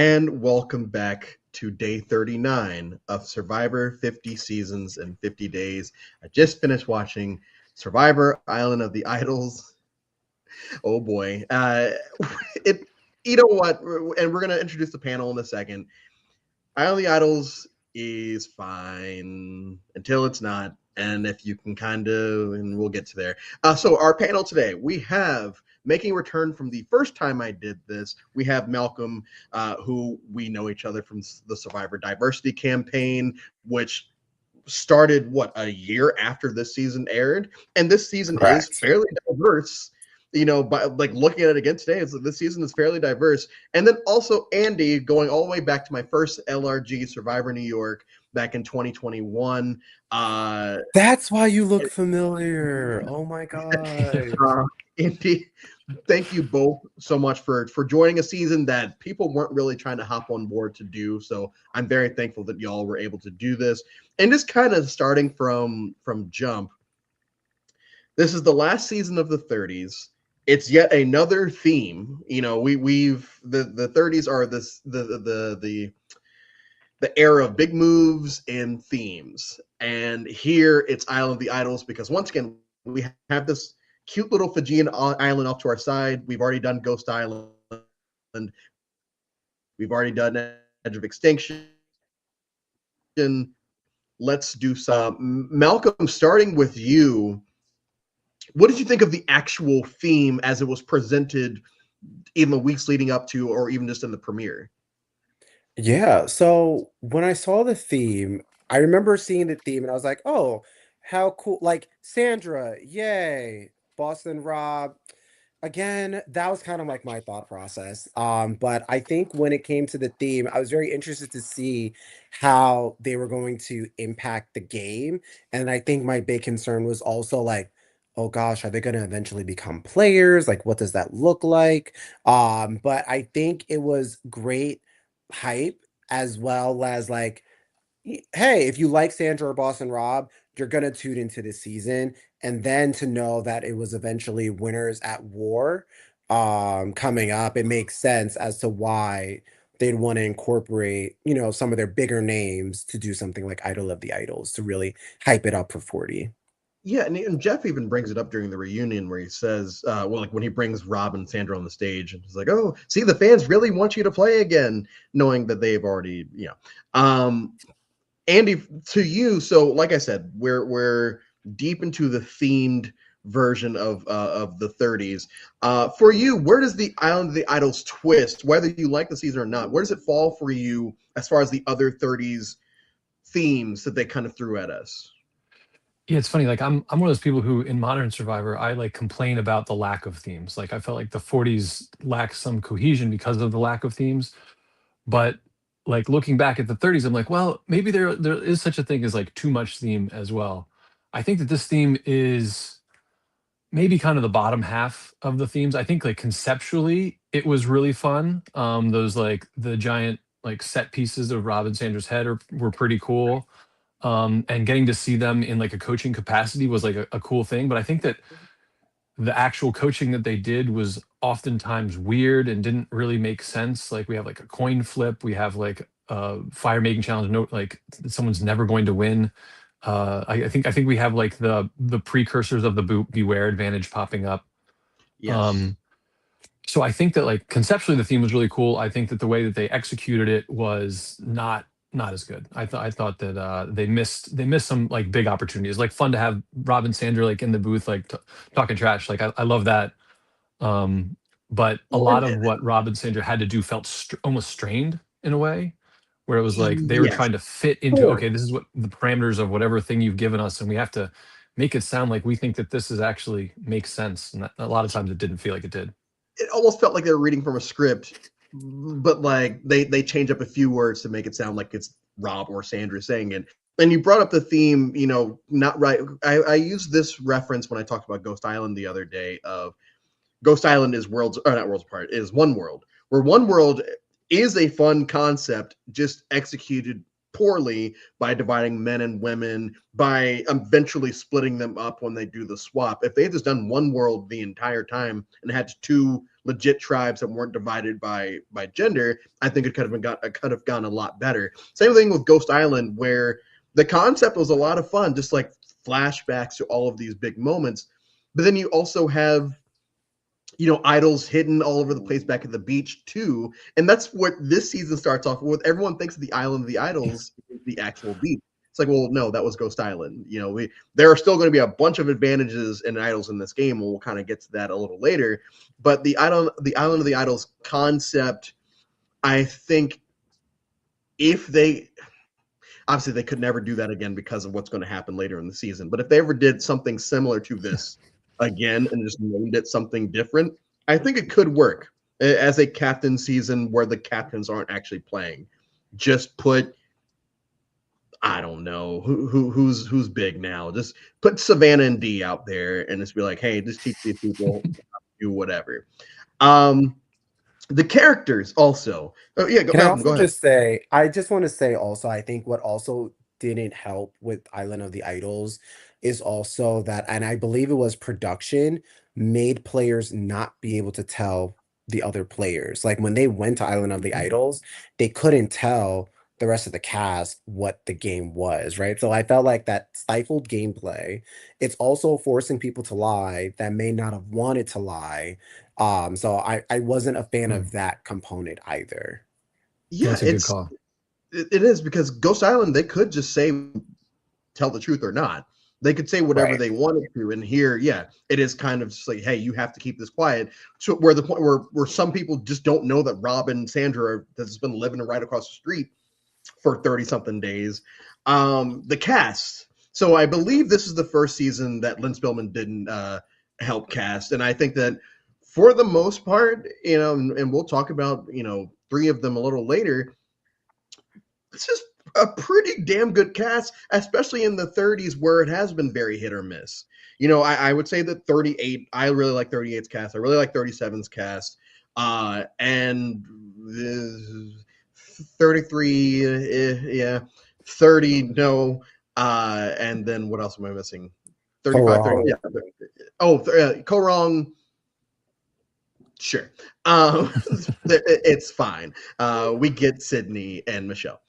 And welcome back to day 39 of Survivor 50 Seasons and 50 Days. I just finished watching Survivor Island of the Idols. Oh boy. It you know what? And we're gonna introduce the panel in a second. Island of the Idols is fine until it's not. And if you can and we'll get to there. So our panel today, we have making a return from the first time I did this. We have Malcolm, who we know each other from the Survivor Diversity Campaign, which started a year after this season aired, and this season is Correct. fairly diverse. But like looking at it again today, this season is fairly diverse. And then also Andy, going all the way back to my first LRG Survivor New York back in 2021. That's why you look familiar. Oh my gosh. Andy, thank you both so much for joining a season that people weren't really trying to hop on board to do. So I'm very thankful that y'all were able to do this. And just kind of starting from jump, this is the last season of the 30s. It's yet another theme. We've the 30s are the era of big moves and themes. And here it's Island of the Idols, because once again, we have this cute little Fijian island off to our side. We've already done Ghost Island. We've already done Edge of Extinction. Let's do some. Malcolm, starting with you, what did you think of the actual theme as it was presented in the weeks leading up to, or even just in the premiere? Yeah, so when I saw the theme, I remember seeing the theme and I was like, oh, how cool. Like Sandra, yay. Boston Rob. Again, that was kind of like my thought process. But I think when it came to the theme, I was very interested to see how they were going to impact the game. And I think my big concern was also like, oh gosh, are they going to eventually become players? Like, what does that look like? But I think it was great hype as well as like, hey, if you like Sandra or Boston Rob, you're gonna tune into this season, and then to know that it was eventually Winners at War coming up, it makes sense as to why they'd want to incorporate, some of their bigger names to do something like Idol of the Idols to really hype it up for 40. Yeah, and Jeff even brings it up during the reunion where he says, like when he brings Rob and Sandra on the stage, and he's like, "Oh, see, the fans really want you to play again," knowing that they've already, Andy, to you. So, like I said, we're deep into the themed version of the 30s. For you, where does the Island of the Idols twist, whether you like the season or not, where does it fall for you as far as the other 30s themes that they kind of threw at us? Yeah, it's funny. Like I'm one of those people who in Modern Survivor, I like complain about the lack of themes. Like I felt like the 40s lacked some cohesion because of the lack of themes. But like looking back at the 30s, I'm like, well, maybe there is such a thing as like too much theme as well. I think that this theme is maybe kind of the bottom half of the themes. I think like conceptually it was really fun. Those like the giant like set pieces of Rob and Sandra's head were pretty cool. And getting to see them in like a coaching capacity was like a cool thing. But I think that the actual coaching that they did was oftentimes weird and didn't really make sense. Like we have like a coin flip, we have like a fire making challenge. No, like someone's never going to win. I think we have like the precursors of the beware advantage popping up. Yes. Um, so I think that like conceptually the theme was really cool. I think that the way that they executed it was not as good. I thought that they missed some like big opportunities. Like fun to have Rob and Sandra like in the booth like talking trash. Like I love that. Um, but a Well, lot of what Rob and Sandra had to do felt almost strained in a way, where it was like they were yes. trying to fit into, okay, this is what the parameters of whatever thing you've given us, and we have to make it sound like we think that this is actually makes sense. And that, a lot of times it didn't feel like it did. It almost felt like they were reading from a script, but like they change up a few words to make it sound like it's Rob or Sandra saying it. And you brought up the theme, not right. I used this reference when I talked about Ghost Island the other day. Of Ghost Island is worlds, or not worlds apart, is one world, where one world is a fun concept, just executed poorly by dividing men and women, by eventually splitting them up when they do the swap. If they had just done one world the entire time and had two legit tribes that weren't divided by gender, I think it could have gone a lot better. Same thing with Ghost Island, where the concept was a lot of fun, just like flashbacks to all of these big moments. But then you also have idols hidden all over the place back at the beach too. And that's what this season starts off with. Everyone thinks the island of the idols is the actual beach. It's like, well, no, that was Ghost Island. There are still going to be a bunch of advantages and idols in this game, and we'll kind of get to that a little later. But the island of the idols concept, I think, if they obviously they could never do that again because of what's going to happen later in the season. But if they ever did something similar to this again and just named it something different, I think it could work as a captain season where the captains aren't actually playing. Just put, I don't know who's big now. Just put Savannah and D out there and just be like, hey, just teach these people do whatever. The characters also. Oh, yeah, Can I Malcolm, also go ahead. just say, I just want to say also, I think what also didn't help with Island of the Idols is also that, and I believe it was production, made players not be able to tell the other players. Like when they went to Island of the Idols, they couldn't tell the rest of the cast what the game was, right? So I felt like that stifled gameplay. It's also forcing people to lie that may not have wanted to lie. So I wasn't a fan Hmm. of that component either. Yeah, Yeah, that's a good call. it is because Ghost Island, they could just say tell the truth or not. They could say whatever Right. they wanted to, and here, yeah, it is kind of just like, hey, you have to keep this quiet. So where the point where some people just don't know that Rob and Sandra has been living right across the street for 30 something days. The cast. So I believe this is the first season that Lynn Spillman didn't help cast, and I think that for the most part, and we'll talk about three of them a little later. It's just a pretty damn good cast, especially in the 30s where it has been very hit or miss. I would say that 38, I really like 38's cast. I really like 37's cast. And 33, yeah, 30, no. And then what else am I missing? 35, 30, Wrong. yeah. Oh, Korong, sure. It's fine. We get Sydney and Michelle.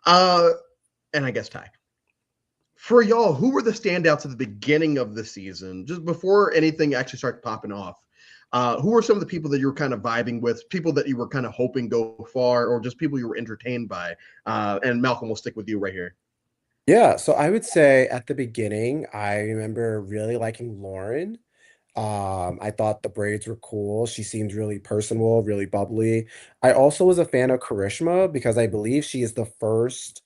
Uh, and I guess Ty. For y'all, who were the standouts at the beginning of the season, just before anything actually started popping off? Who were some of the people that you were kind of vibing with, people that you were kind of hoping go far, or just people you were entertained by? And Malcolm, will stick with you right here. Yeah, so I would say at the beginning, I remember really liking Lauren. I thought the braids were cool. She seemed really personable, really bubbly. I also was a fan of Karishma because I believe she is the first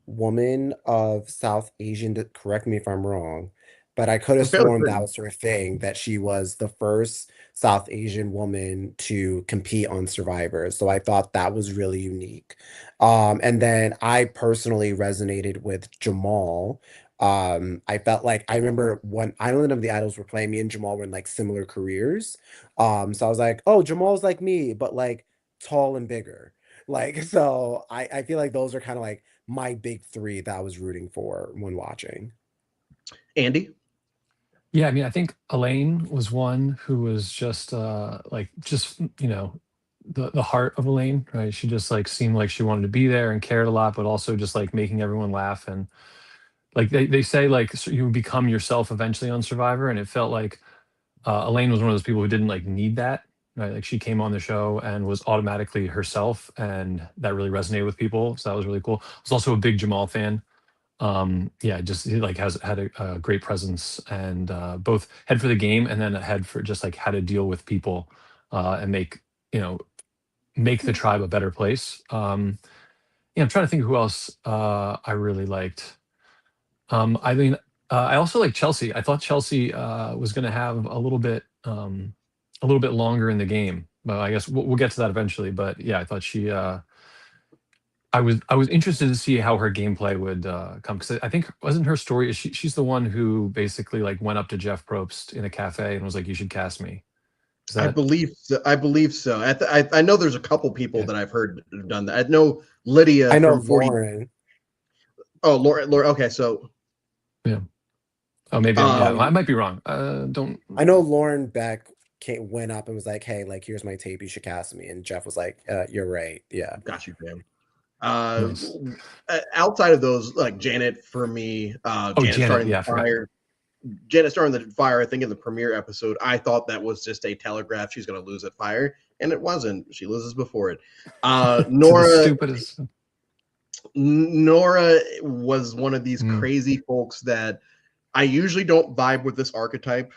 woman of South Asian, correct me if I'm wrong, but I could have I'm fairly sworn that certain. was her thing, that she was the first South Asian woman to compete on Survivor. So I thought that was really unique. And then I personally resonated with Jamal. I felt like I remember when Island of the Idols were playing, me and Jamal were in like similar careers. So I was like, oh, Jamal's like me, but like tall and bigger. Like, so I feel like those are kind of like my big three that I was rooting for when watching. Andy? Yeah, I mean, I think Elaine was one who was just like just the heart of Elaine, right? She just like seemed like she wanted to be there and cared a lot, but also just like making everyone laugh. And like they say like so you become yourself eventually on Survivor, and it felt like Elaine was one of those people who didn't like need that, right? Like she came on the show and was automatically herself, and that really resonated with people. So that was really cool. I was also a big Jamal fan. Yeah, just he like has had a great presence, and both head for the game and then a head for just like how to deal with people and you know make the tribe a better place. Yeah, I'm trying to think of who else I really liked. I mean, I also like Chelsea. I thought Chelsea was going to have a little bit longer in the game, but I guess we'll get to that eventually. But yeah, I thought she. I was interested to see how her gameplay would come because I think wasn't her story. She's the one who basically like went up to Jeff Probst in a cafe and was like, "You should cast me." Is I that believe so. I believe so. I know there's a couple people yeah? that I've heard have done that. I know Lydia I know from 40. Lauren. Oh, Laura. Okay, so Yeah. Oh, maybe I'm. Yeah, I um, might be wrong. Don't. I know Lauren Beck went up and was like, "Hey, like here's my tape. You should cast me." And Jeff was like, "You're right. Yeah." got you, Dan. Uh, Nice. outside of those, like Janet for me, Oh, Janet. Starting the Yeah, I forgot. fire. Janet starting the fire, I think in the premiere episode, I thought that was just a telegraph. She's going to lose at fire, and it wasn't. She loses before it. To the stupidest. Nora was one of these Mm. crazy folks that I usually don't vibe with this archetype.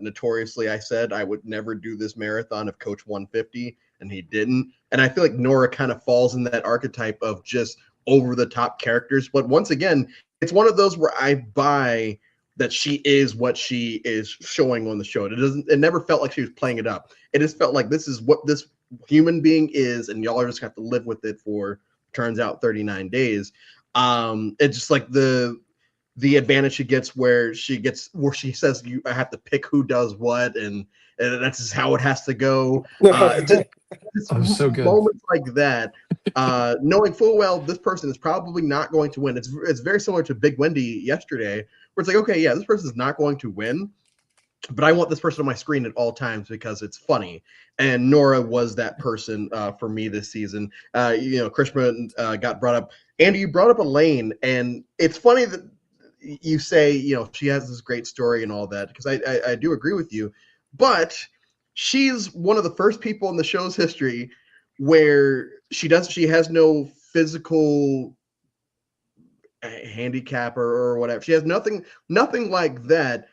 Notoriously, I said I would never do this marathon if Coach 150, and he didn't. And I feel like Nora kind of falls in that archetype of just over the top characters. But once again, it's one of those where I buy that she is what she is showing on the show. It never felt like she was playing it up. It just felt like this is what this human being is, and y'all are just have to live with it for turns out 39 days. It's just like the advantage she gets where she says you I have to pick who does what, and that's just how it has to go. Just Oh, so good. moments like that, knowing full well this person is probably not going to win. It's very similar to Big Wendy yesterday, where it's like, okay, yeah, this person is not going to win, but I want this person on my screen at all times because it's funny. And Nora was that person for me this season. Krishna got brought up. Andy, you brought up Elaine, and it's funny that you say she has this great story and all that because I do agree with you, but she's one of the first people in the show's history where she has no physical handicap or whatever. She has nothing like that,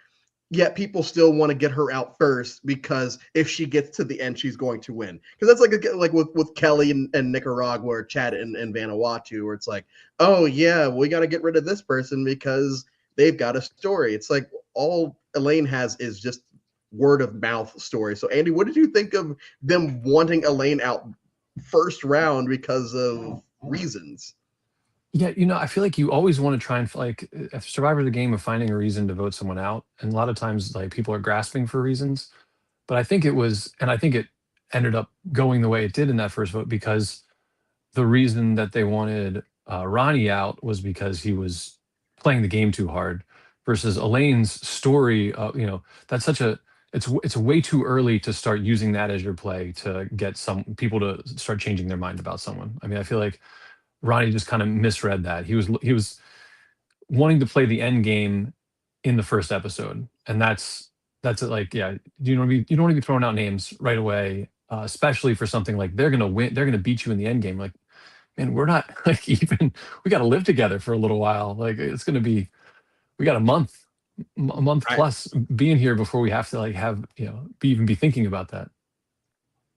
yet people still want to get her out first because if she gets to the end, she's going to win. Because that's like with Kelly and Nicaragua or Chad and Vanuatu, where it's like, oh yeah, we got to get rid of this person because they've got a story. It's like all Elaine has is just word of mouth story. So Andy, what did you think of them wanting Elaine out first round because of reasons? Yeah, I feel like you always want to try and like if Survivor the game of finding a reason to vote someone out, and a lot of times like people are grasping for reasons. But I think it was, and I think it ended up going the way it did in that first vote because the reason that they wanted Ronnie out was because he was playing the game too hard, versus Elaine's story. That's such a it's way too early to start using that as your play to get some people to start changing their mind about someone. I mean, I feel like Ronnie just kind of misread that. He was wanting to play the end game in the first episode, and that's it. Like, yeah, you don't want to be throwing out names right away, especially for something like they're gonna win, they're gonna beat you in the end game. Like, man, we're not like even we got to live together for a little while. Like, it's gonna be we got a month I, plus being here before we have to like have be thinking about that.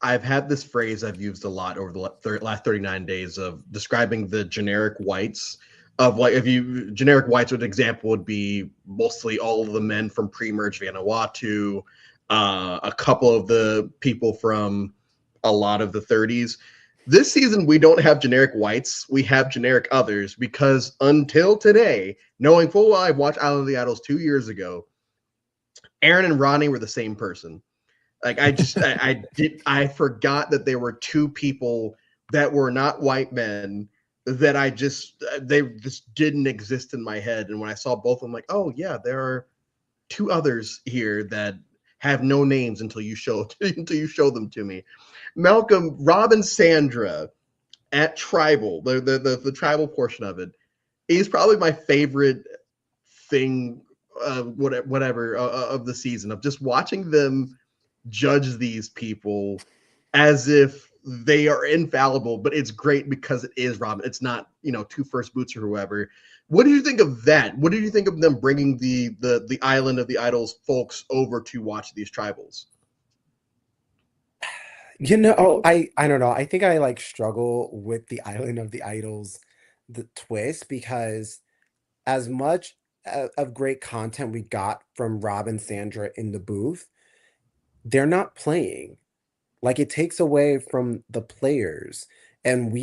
I've had this phrase I've used a lot over the last 39 days of describing the generic whites of like if you generic whites would example would be mostly all of the men from pre-merge Vanuatu, a couple of the people from a lot of the 30s. This season we don't have generic whites, we have generic others because until today, knowing full well I watched Island of the Idols 2 years ago, Aaron and Ronnie were the same person. Like I forgot that there were two people that were not white men that they just didn't exist in my head. And when I saw both, I'm like, oh yeah, there are two others here that have no names until you show them to me. Malcolm, Rob, and Sandra at Tribal, the tribal portion of it is probably my favorite thing, whatever of the season of just watching them judge these people as if they are infallible, but it's great because it is Robin. It's not, two first boots or whoever. What did you think of that? What did you think of them bringing the Island of the Idols folks over to watch these tribals? I don't know. I think I like struggle with the Island of the Idols, the twist, because as much of great content we got from Rob and Sandra in the booth, they're not playing. Like it takes away from the players. And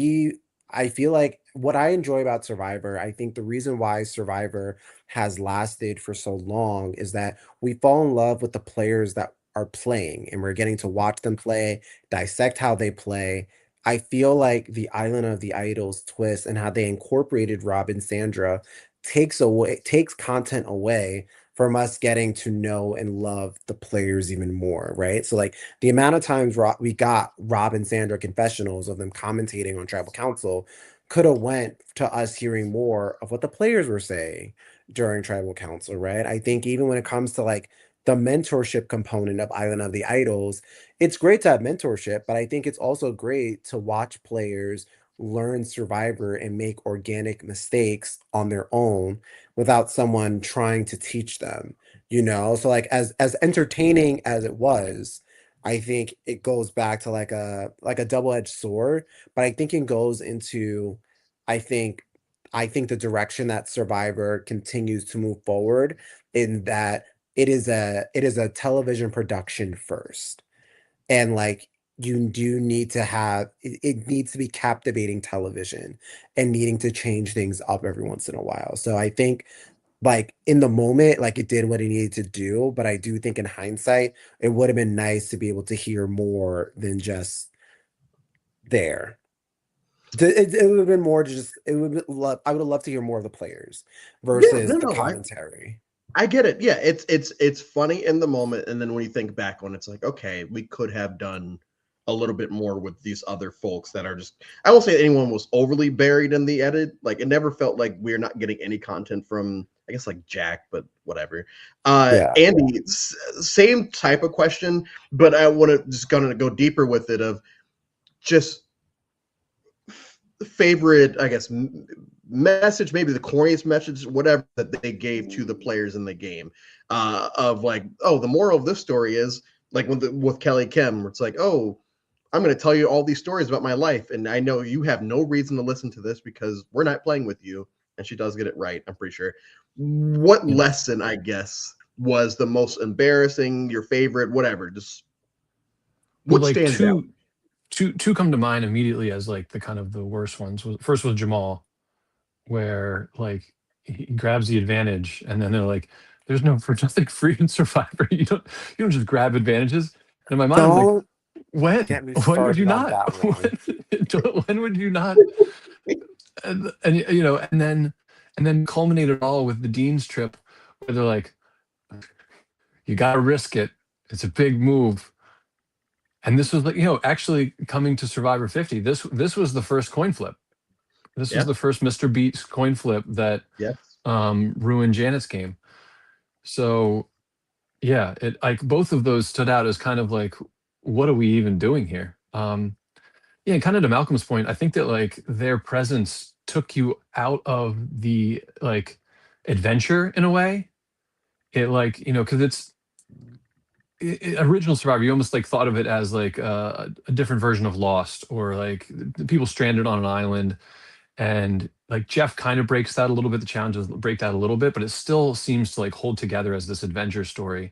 I feel like what I enjoy about Survivor, I think the reason why Survivor has lasted for so long is that we fall in love with the players that are playing and we're getting to watch them play, dissect how they play. I feel like the Island of the Idols twist and how they incorporated Rob and Sandra takes content away from us getting to know and love the players even more, right? So like the amount of times we got Rob and Sandra confessionals of them commentating on Tribal Council could have went to us hearing more of what the players were saying during Tribal Council, right? I think even when it comes to like the mentorship component of Island of the Idols, it's great to have mentorship, but I think it's also great to watch players learn Survivor and make organic mistakes on their own without someone trying to teach them, you know? So like as entertaining as it was, I think it goes back to like a double-edged sword, but I think it goes into I think I think the direction that Survivor continues to move forward in that it is a television production first, and like you do need to have it needs to be captivating television and needing to change things up every once in a while. So I think like in the moment, like it did what it needed to do, but I do think in hindsight it would have been nice to be able to hear more than just there. It would have been more to just it would love I would have loved to hear more of the players Yeah, versus no, the no, commentary. I get it. Yeah, it's funny in the moment, and then when you think back on it, it's like, okay, we could have done a little bit more with these other folks that are just. I won't say anyone was overly buried in the edit. Like it never felt like we're not getting any content from, I guess, like Jack, but whatever. Yeah. Andy, same type of question, but I want to just gonna go deeper with it of just favorite, I guess, message, maybe the corniest message, whatever that they gave to the players in the game, of like, oh, the moral of this story is like with Kelly Kim, where it's like, oh, I'm going to tell you all these stories about my life, and I know you have no reason to listen to this because we're not playing with you. And she does get it right, I'm pretty sure. What Yeah. lesson, I guess, was the most embarrassing, your favorite, whatever? Just Well, what like stands out? two come to mind immediately as like the kind of the worst ones. First was Jamal, where like he grabs the advantage, and then they're like, "There's no for just like free and Survivor. You don't just grab advantages." And in my mind, I was like, Don't "When? get me When would you started on not? that one. When would you not?" And you know, and then culminate it all with the Dean's trip, where they're like, "You got to risk it. It's a big move." And this was like, actually coming to Survivor 50. This was the first coin flip. This was Yeah. the first Mr. Beats coin flip that Yes. ruined Janet's game. So yeah, it like both of those stood out as kind of like, what are we even doing here? Yeah, and kind of to Malcolm's point, I think that like their presence took you out of the like adventure in a way. It like, because original Survivor, you almost like thought of it as like a different version of Lost, or like the people stranded on an island. And like Jeff kind of breaks that a little bit. The challenges break that a little bit, but it still seems to like hold together as this adventure story.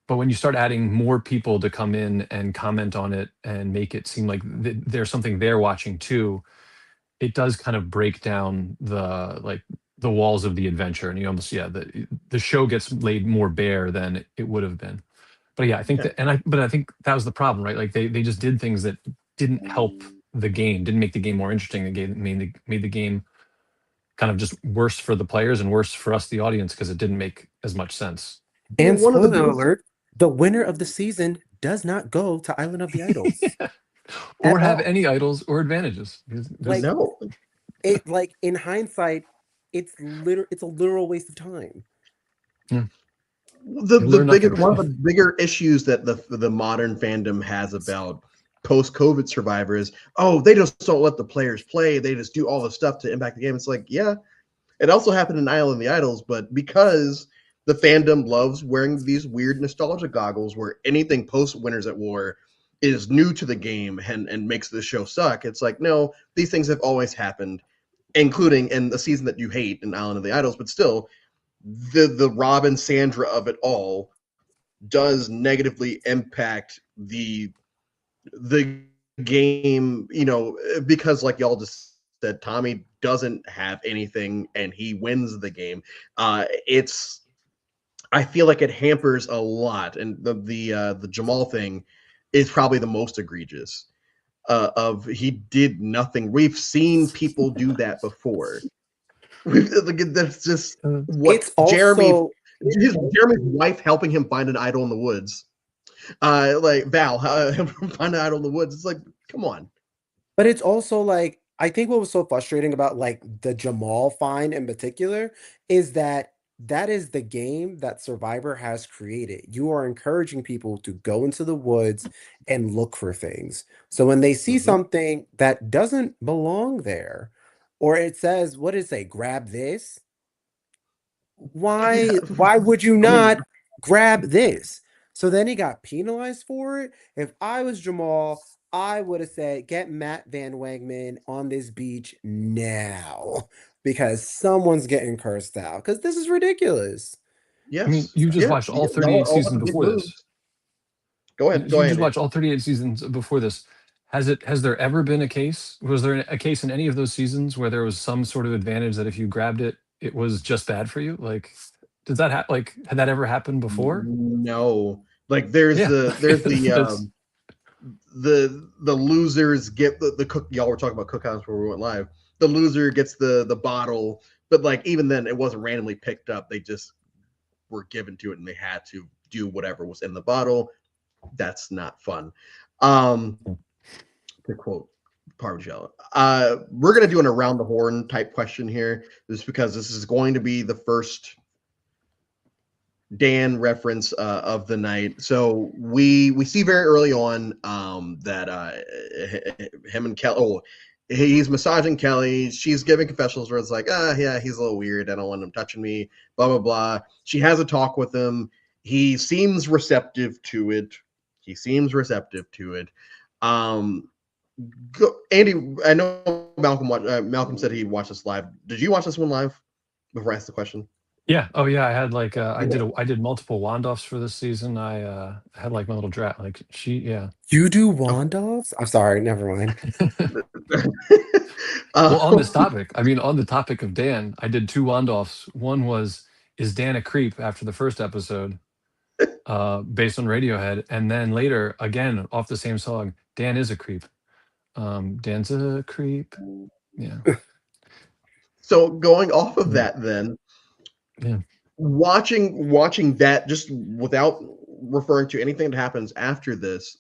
But when you start adding more people to come in and comment on it and make it seem like there's something they're watching too, it does kind of break down the walls of the adventure. And you almost, yeah, the show gets laid more bare than it would have been. But yeah, I think Yeah. that, but I think that was the problem, right? Like they just did things that didn't help the game, didn't make the game more interesting. The game made the game kind of just worse for the players and worse for us, the audience, because it didn't make as much sense. Yeah. And One of the spoiler biggest. alert, the winner of the season does not go to Island of the Idols Or at have all. any idols or advantages. Like No. it like in hindsight, it's a literal waste of time. Yeah, the you the learn biggest nothing. one of the bigger issues that the modern fandom has about post COVID Survivor is, oh, they just don't let the players play, they just do all the stuff to impact the game. It's like, yeah, it also happened in Island of the Idols, but because the fandom loves wearing these weird nostalgia goggles where anything post Winners at War is new to the game and makes the show suck, it's like, no, these things have always happened, including in the season that you hate in Island of the Idols, but still the Robin Sandra of it all does negatively impact the game, because like y'all just said, Tommy doesn't have anything and he wins the game. It's I feel like it hampers a lot, and the Jamal thing is probably the most egregious. of he did nothing. We've seen people do that before. Like, that's just what It's also Jeremy's wife helping him find an idol in the woods. Like Val, find an idol in the woods. It's like, come on. But it's also like I think what was so frustrating about like the Jamal find in particular is that that is the game that Survivor has created. You are encouraging people to go into the woods and look for things. So when they see Mhm. something that doesn't belong there, or it says, what did it say, grab this? Yeah. Why would you I mean, not grab this? So then he got penalized for it. If I was Jamal, I would have said, get Matt Van Wegman on this beach now because someone's getting cursed out because this is ridiculous. I mean, yes, you just yes, watched all y'all 38 are all in seasons the big before this. moves. Go You ahead, go you ahead, just Andy. watched all 38 seasons before this. Has there ever been a case? Was there a case in any of those seasons where there was some sort of advantage that if you grabbed it, it was just bad for you? Like, does that like had that ever happened before? No, like Yeah, there's the that's the losers get the cook. Y'all were talking about cookouts before we went live. The loser gets the bottle, but like even then, it wasn't randomly picked up. They just were given to it, and they had to do whatever was in the bottle. That's not fun. Um, to quote Parmigiano. We're gonna do an around the horn type question here, just because this is going to be the first Dan reference of the night. So we see very early on that him and Kelly. Oh, he's massaging Kelly. She's giving confessionals where it's like, yeah, he's a little weird. I don't want him touching me. Blah blah blah. She has a talk with him. He seems receptive to it. He seems receptive to it. Um, Andy, I know Malcolm said he watched this live. Did you watch this one live? Before I ask the question. yeah. Oh yeah, I had like Okay. I did multiple wand-offs for this season. I had like my little draft. Like she, yeah. You do Okay. wand offs? I'm sorry, never mind. Well, on um, this topic, I mean, on the topic of Dan, I did two wand-offs. One was, is Dan a creep after the first episode, based on Radiohead, and then later again off the same song, Dan is a creep. Dan's a creep. Yeah, so going off of yeah, that, then yeah. watching that just without referring to anything that happens after this,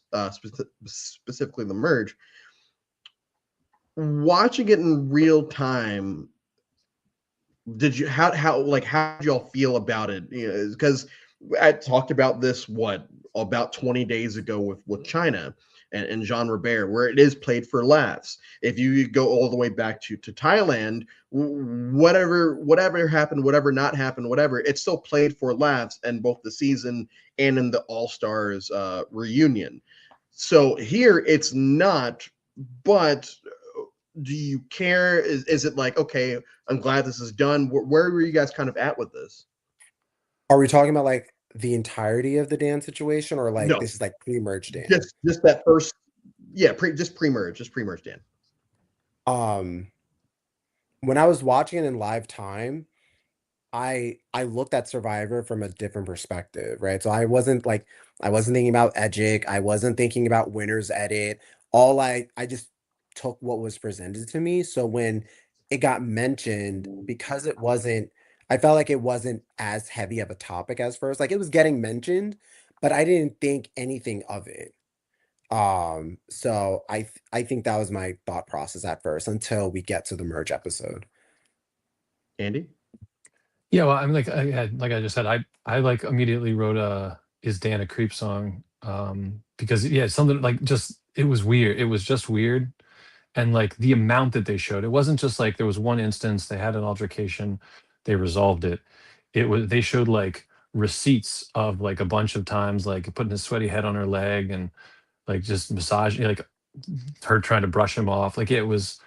specifically the merge, watching it in real time. Did you how did y'all feel about it? Because I talked about this about 20 days ago with China and Jean Robert, where it is played for laughs. If you go all the way back to Thailand, whatever happened, whatever not happened, whatever, it's still played for laughs in both the season and in the All Stars reunion. So here it's not, but do you care? Is it like, okay, I'm glad this is done? Where were you guys kind of at with this? Are we talking about like the entirety of the Dan situation or like No, this is like pre-merge Dan? just that first, yeah, just pre-merge, Dan. Um, when I was watching it in live time, I looked at Survivor from a different perspective, right? So I wasn't thinking about Edgic, I wasn't thinking about winner's edit. All I just took what was presented to me. So when it got mentioned, because it wasn't, I felt like it wasn't as heavy of a topic as first. Like it was getting mentioned, but I didn't think anything of it. So I think that was my thought process at first until we get to the merge episode. Andy? Yeah, well, I'm like I had like I just said, I like immediately wrote a "Is Dan a Creep" song, because yeah, something like just it was weird. It was just weird, and like the amount that they showed, it wasn't just like there was one instance they had an altercation, they resolved it. It was they showed like receipts of like a bunch of times like putting his sweaty head on her leg and like just massaging like her trying to brush him off. Like it was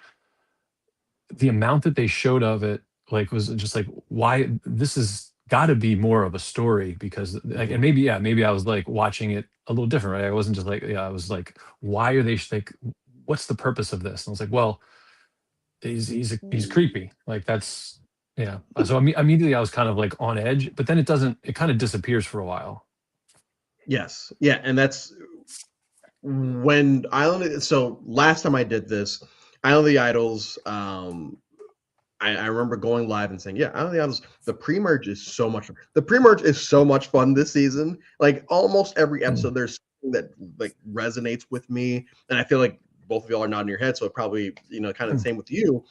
the amount that they showed of it like was just like why this has got to be more of a story because like and maybe yeah maybe I was like watching it a little different, right? I wasn't just like yeah I was like why are they like what's the purpose of this? And I was like well he's creepy like that's yeah. So immediately I was kind of like on edge, but then it doesn't it kind of disappears for a while. Yes. Yeah, and that's when Island, so last time I did this, Island of the Idols, I remember going live and saying, "Yeah, Island of the Idols." The pre-merge is so much fun this season. Like almost every episode, there's something that like resonates with me, and I feel like both of y'all are nodding your head, so it probably kind of the same with you.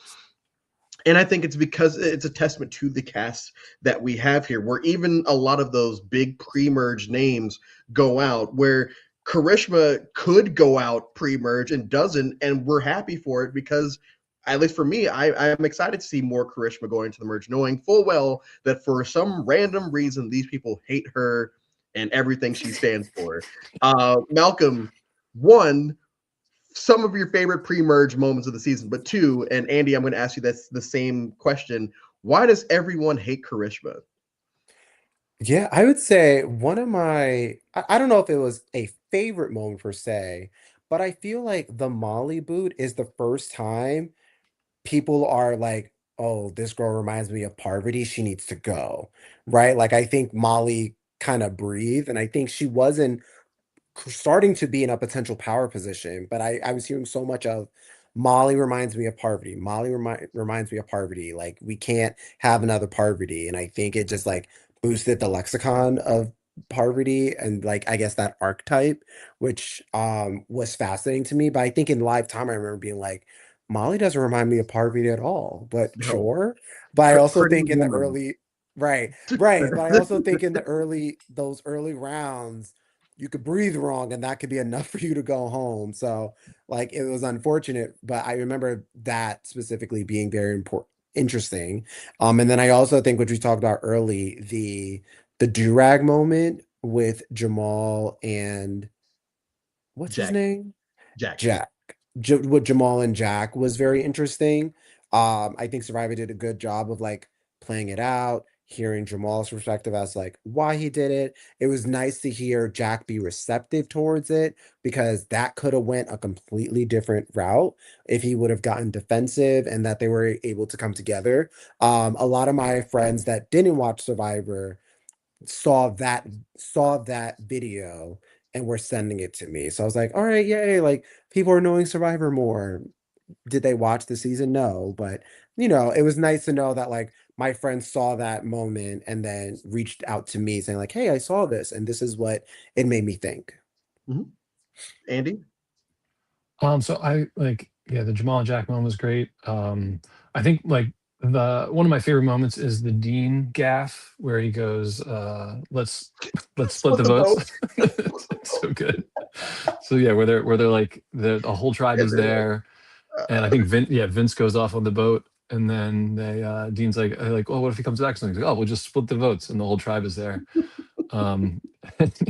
And I think it's because it's a testament to the cast that we have here, where even a lot of those big pre-merge names go out, where Karishma could go out pre-merge and doesn't, and we're happy for it because, at least for me, I am excited to see more Karishma going into the merge, knowing full well that for some random reason these people hate her and everything she stands for. Malcolm, one, some of your favorite pre-merge moments of the season, but two, and Andy, I'm going to ask you that's the same question. Why does everyone hate Karishma? Yeah, I would say one of my, I don't know if it was a favorite moment per se, but I feel like the Molly boot is the first time people are like, oh, this girl reminds me of Parvati. She needs to go. Right. Like, I think Molly kind of breathed, and I think she wasn't starting to be in a potential power position, but I was hearing so much of Molly reminds me of Parvati. Molly reminds me of Parvati. Like we can't have another Parvati, and I think it just like boosted the lexicon of Parvati and like I guess that archetype, which was fascinating to me. But I think in live time, I remember being like, Molly doesn't remind me of Parvati at all. But No, sure. But I also pretty think in the woman. early right, right. But I also think in the early those early rounds you could breathe wrong and that could be enough for you to go home. So like it was unfortunate, but I remember that specifically being very important, interesting. And then I also think what we talked about early, the do-rag moment with Jamal and what's his Jack, name? Jack. Jack. What Jamal and Jack was very interesting. I think Survivor did a good job of like playing it out, hearing Jamal's perspective as like why he did it. It was nice to hear Jack be receptive towards it because that could have went a completely different route if he would have gotten defensive and that they were able to come together. A lot of my friends that didn't watch Survivor saw that saw that video and were sending it to me. So I was like, all right, yay, like people are knowing Survivor more. Did they watch the season? No, but it was nice to know that like my friends saw that moment and then reached out to me saying like, "Hey, I saw this and this is what it made me think." Mhm. Andy? So I like, yeah, the Jamal and Jack moment was great. I think like the one of my favorite moments is the Dean gaff where he goes, let's split Split the the votes. vote. It's so good. So yeah, where they're like the whole tribe Yeah, is they're like, there, and I think Vince goes off on the boat, and then they Dean's like, oh, what if he comes back? So he's like, oh, we'll just split the votes, and the whole tribe is there. And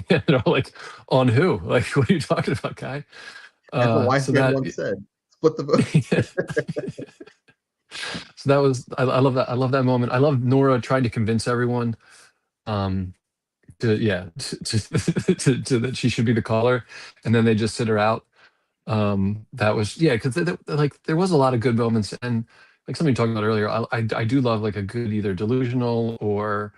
yeah, they're all like, on who? Like, what are you talking about, guy? as a wise So man that once said, split the vote. yeah. So that was I love that. I love that moment. I love Nora trying to convince everyone um to yeah to that she should be the caller, and then they just sit her out. That was yeah, because like there was a lot of good moments, and like somebody talking about earlier, I do love like a good either delusional or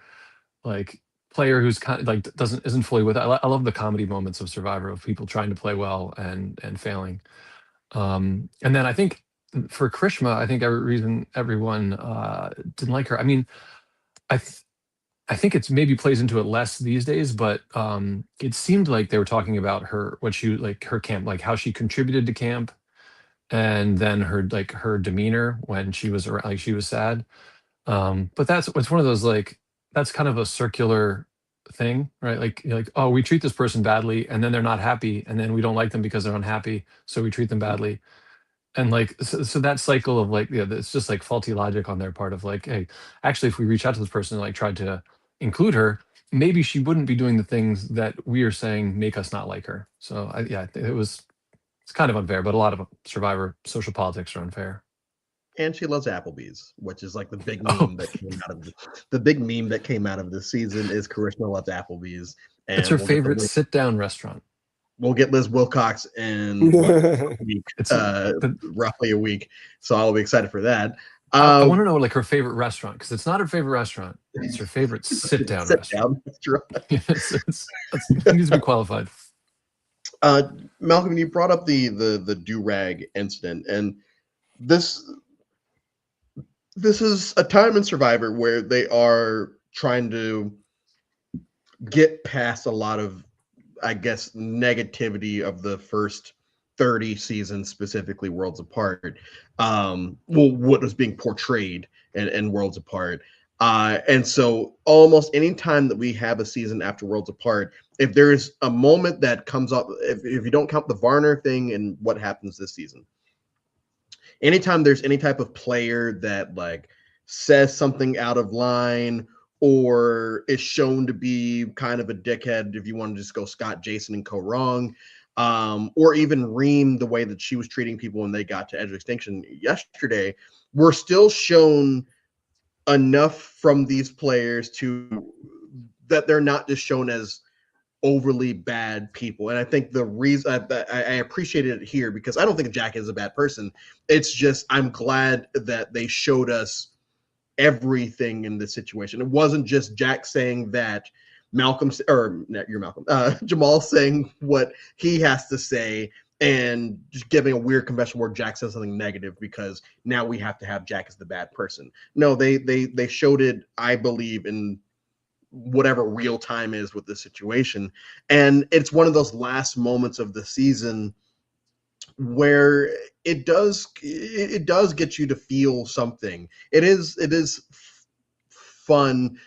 like player who's kind of like doesn't isn't fully with it. I love the comedy moments of Survivor of people trying to play well and failing. And then I think for Krishma, I think every reason everyone didn't like her. I mean, I th- I think it's maybe plays into it less these days, but it seemed like they were talking about her, what she like her camp, like how she contributed to camp, and then her like her demeanor when she was around, like she was sad. But that's it's one of those like that's kind of a circular thing, right? Like you're like, oh, we treat this person badly, and then they're not happy, and then we don't like them because they're unhappy, so we treat them badly. And like so that cycle of like yeah, it's just like faulty logic on their part of like, hey, actually if we reach out to this person and like tried to include her, maybe she wouldn't be doing the things that we are saying make us not like her. So yeah, it's kind of unfair, but a lot of Survivor social politics are unfair. And she loves Applebee's, which is like the big Oh, meme that came out of the big meme that came out of this season is Karishma loves Applebee's, it's and her favorite sit down restaurant. we'll get Liz Wilcox in what a week, It's but roughly a week. So I'll be excited for that. I Uh, want to know like her favorite restaurant because it's not her favorite restaurant. It's her favorite sit down Sit restaurant. down. That's right. Yes, it needs to be qualified. Uh, Malcolm, you brought up the do rag incident, and this this is a time in Survivor where they are trying to get past a lot of, I guess, negativity of the first 30 seasons, specifically Worlds Apart. Well, what was being portrayed in Worlds Apart. And so almost any time that we have a season after Worlds Apart, if there's a moment that comes up, if you don't count the Varner thing and what happens this season, anytime there's any type of player that like says something out of line or is shown to be kind of a dickhead, if you want to just go Scott, Jason, and Co wrong, or even Reem, the way that she was treating people when they got to Edge of Extinction yesterday, we're still shown enough from these players to that they're not just shown as overly bad people. And I think the reason I appreciated it here because I don't think Jack is a bad person. It's just I'm glad that they showed us everything in this situation. It wasn't just Jack saying that Malcolm or not, you're Malcolm, Jamal saying what he has to say and just giving a weird confession where Jack says something negative because now we have to have Jack as the bad person. No, they showed it, I believe, in whatever real time is with the situation. And it's one of those last moments of the season where it does get you to feel something. It is fun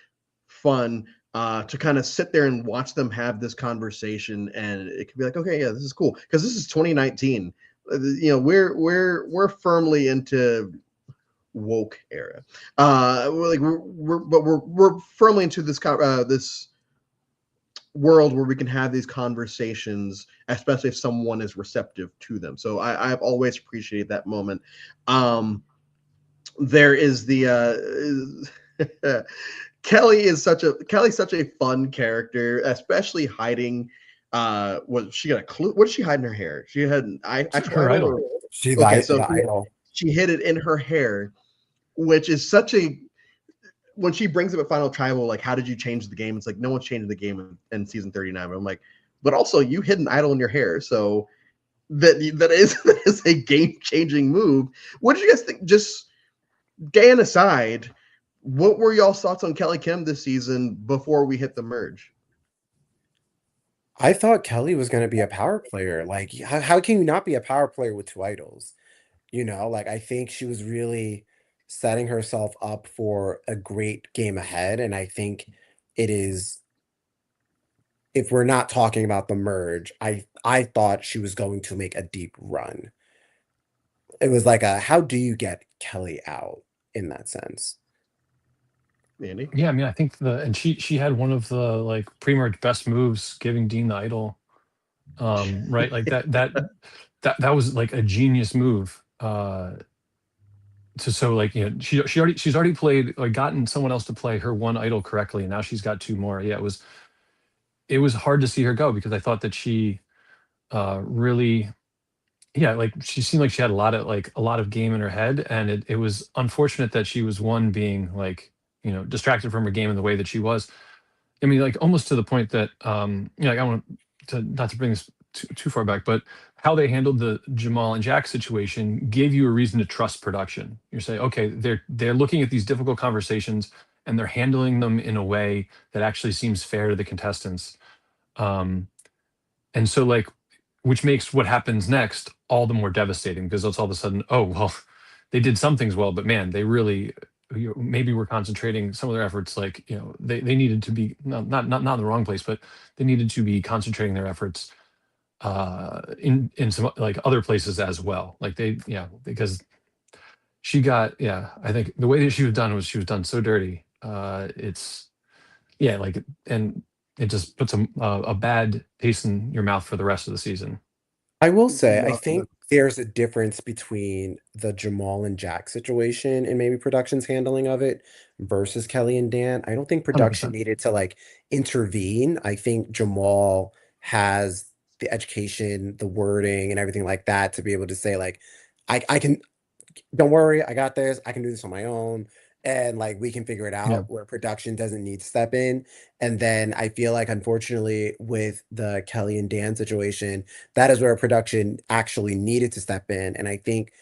to kind of sit there and watch them have this conversation, and it can be like, okay, yeah, this is cool because this is 2019. We're firmly into woke era. We're firmly into this world where we can have these conversations, especially if someone is receptive to them. So I've always appreciated that moment. There is Kelly's such a fun character, especially hiding. Was she got a clue? What did she hide in her hair? She had an eye Her tribal. idol. Or, She okay, lied so the idol. she hid it in her hair, which is such a when she brings up a final tribal, like, how did you change the game? It's like no one's changed the game in season 39. But I'm like, but also you hid an idol in your hair, so that is a game changing move. What did you guys think? Just Dan aside, what were y'all's thoughts on Kelly Kim this season before we hit the merge? I thought Kelly was going to be a power player. Like, how can you not be a power player with two idols? Like I think she was really setting herself up for a great game ahead. And I think it is, if we're not talking about the merge, I thought she was going to make a deep run. It was like how do you get Kelly out in that sense? Andy? Yeah, I mean, I think and she had one of the like pre-merge best moves, giving Dean the idol. Right, like that was like a genius move. To so like she's already played, like gotten someone else to play her one idol correctly, and now she's got two more. Yeah, it was hard to see her go because I thought that she really, yeah, like she seemed like she had a lot of game in her head, and it was unfortunate that she was one being like distracted from her game in the way that she was. I mean, like almost to the point that like I want to not to bring this too far back, but how they handled the Jamal and Jack situation gave you a reason to trust production. You're saying, okay, they're looking at these difficult conversations and they're handling them in a way that actually seems fair to the contestants. Um, and so like, which makes what happens next all the more devastating because it's all of a sudden, oh well, they did some things well, but man, they really maybe we're concentrating some of their efforts, like they needed to be not in the wrong place, but they needed to be concentrating their efforts in some like other places as well, like they, yeah, because she got, yeah, I think the way that she was done so dirty. It's, yeah, like, and it just puts a bad taste in your mouth for the rest of the season. I will say, I Well, think there's a difference between the Jamal and Jack situation and maybe production's handling of it versus Kelly and Dan. I don't think production 100%. needed to like intervene. I think Jamal has the education, the wording, and everything like that to be able to say, like, I can, don't worry, I got this, I can do this on my own. and like we can figure it Yeah. out where production doesn't need to step in. And then I feel like unfortunately with the Kelly and Dan situation, that is where production actually needed to step in. And I think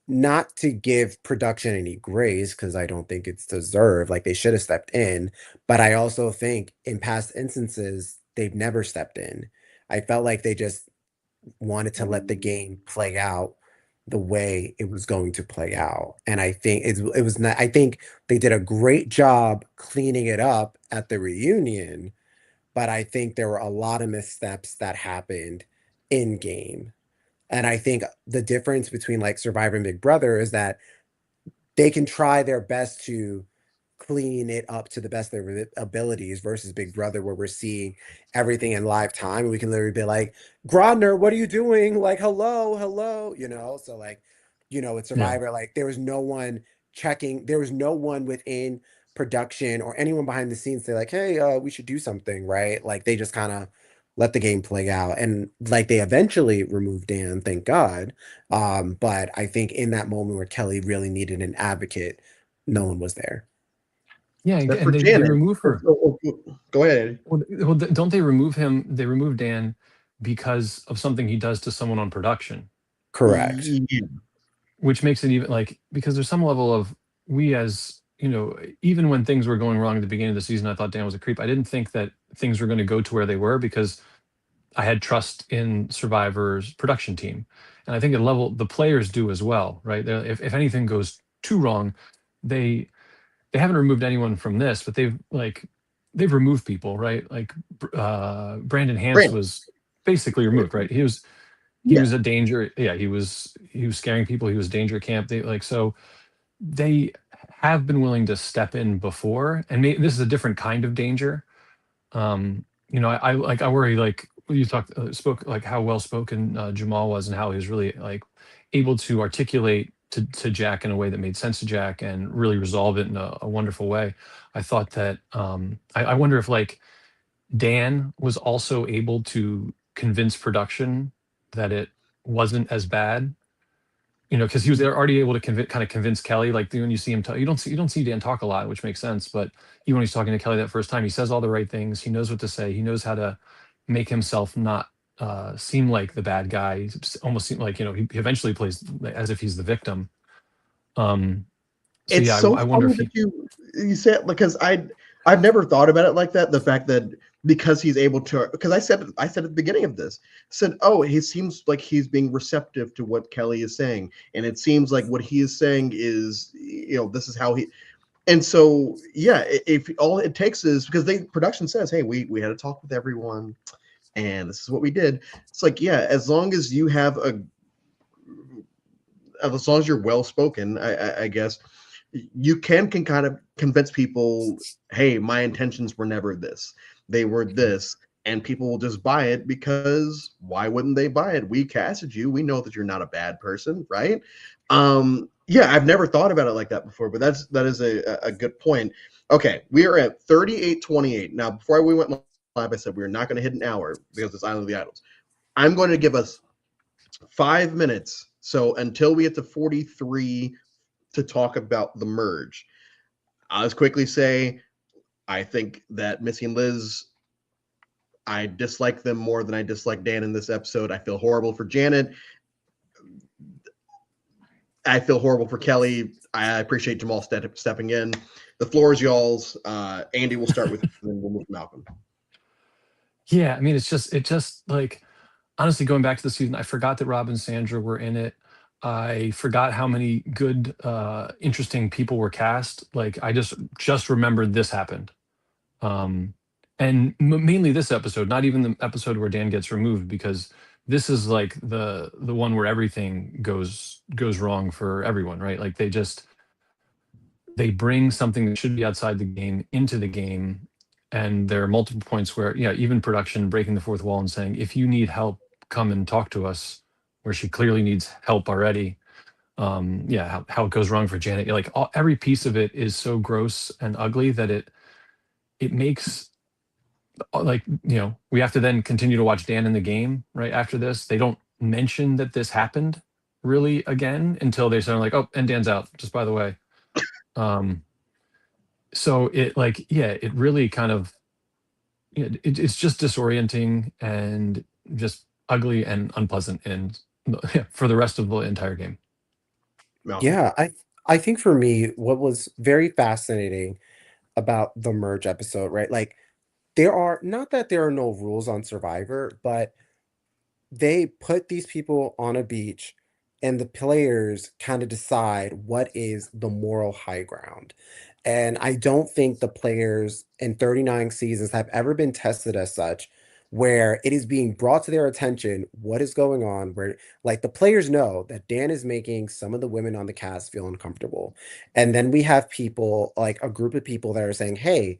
not to give production any grace because I don't think it's deserved. Like they should have stepped in, but I also think in past instances they've never stepped in. I felt like they just wanted to let the game play out the way it was going to play out. And I think it was not, I think they did a great job cleaning it up at the reunion, but I think there were a lot of missteps that happened in game. And I think the difference between like Survivor and Big Brother is that they can try their best to clean it up to the best of their abilities versus Big Brother, where we're seeing everything in live time. And we can literally be like, Grodner, what are you doing? Like, hello, hello, you know? So, like, you know, with Yeah. Survivor, like, there was no one checking, there was no one within production or anyone behind the scenes say, like, hey, we should do something, right? Like, they just kind of let the game play out. And like, they eventually removed Dan, thank God. But I think in that moment where Kelly really needed an advocate, no one was there. Yeah, Except for and they Janet. remove her. Go ahead. Well, don't they remove him? They remove Dan because of something he does to someone on production, Correct. Yeah. which makes it even like because there's some level of we as even when things were going wrong at the beginning of the season, I thought Dan was a creep. I didn't think that things were going to go to where they were because I had trust in Survivor's production team, and I think at level the players do as well, right? If anything goes too wrong, they they haven't removed anyone from this, but they've removed people, right? Like Brandon Hance Brandon. was basically removed, right? He Yeah. was a danger. Yeah, he was scaring people. He was danger camp. So they have been willing to step in before, and this is a different kind of danger. I worry like you spoke like how well spoken Jamal was and how he was really like able to articulate to Jack in a way that made sense to Jack and really resolve it in a wonderful way. I thought that I wonder if like Dan was also able to convince production that it wasn't as bad, because he was already able to kind of convince Kelly. Like when you see him talk, you don't see Dan talk a lot, which makes sense. But even when he's talking to Kelly that first time, he says all the right things. He knows what to say. He knows how to make himself not seem like the bad guy. Almost seem like he eventually plays as if he's the victim. Um, so It's yeah, so I wonder funny if that he. you said, because I've never thought about it like that. The fact that because he's able to, because I said at the beginning of this, said, oh, he seems like he's being receptive to what Kelly is saying, and it seems like what he is saying is, this is how he. And so yeah, if all it takes is because they production says, hey, we had a talk with everyone, and this is what we did. It's like, yeah, as long as you're well spoken, I guess you can kind of convince people, hey, my intentions were never this, they were this, and people will just buy it because why wouldn't they buy it? We casted you, we know that you're not a bad person, right? Yeah, I've never thought about it like that before, but that is a good point. Okay, we are at 38:28 now. Before we went live, I said we are not going to hit an hour because it's Island of the Idols. I'm going to give us 5 minutes. So until we get to 43 to talk about the merge, I'll just quickly say I think that Missy and Liz, I dislike them more than I dislike Dan in this episode. I feel horrible for Janet. I feel horrible for Kelly. I appreciate Jamal stepping in. The floor is y'all's. Andy, we'll start with you, and then we'll move to Malcolm. Yeah, I mean, it just like honestly going back to the season, I forgot that Rob and Sandra were in it. I forgot how many good, interesting people were cast. Like I just remembered this happened. Um, and mainly this episode, not even the episode where Dan gets removed, because this is like the one where everything goes wrong for everyone, right? Like they bring something that should be outside the game into the game, and there are multiple points where, yeah, even production breaking the fourth wall and saying, if you need help, come and talk to us, where she clearly needs help already. Yeah, how it goes wrong for Janet. Like every piece of it is so gross and ugly that it makes like we have to then continue to watch Dan in the game right after this. They don't mention that this happened really again until they start like, oh, and Dan's out, just by the way. So it like yeah, it really kind of it's just disorienting and just ugly and unpleasant and yeah, for the rest of the entire game. Malcolm. Yeah, I think for me, what was very fascinating about the merge episode, right? Like there are not that there are no rules on Survivor, but they put these people on a beach and the players kind of decide what is the moral high ground. And I don't think the players in 39 seasons have ever been tested as such, where it is being brought to their attention what is going on, where like the players know that Dan is making some of the women on the cast feel uncomfortable. And then we have people, like a group of people that are saying, hey,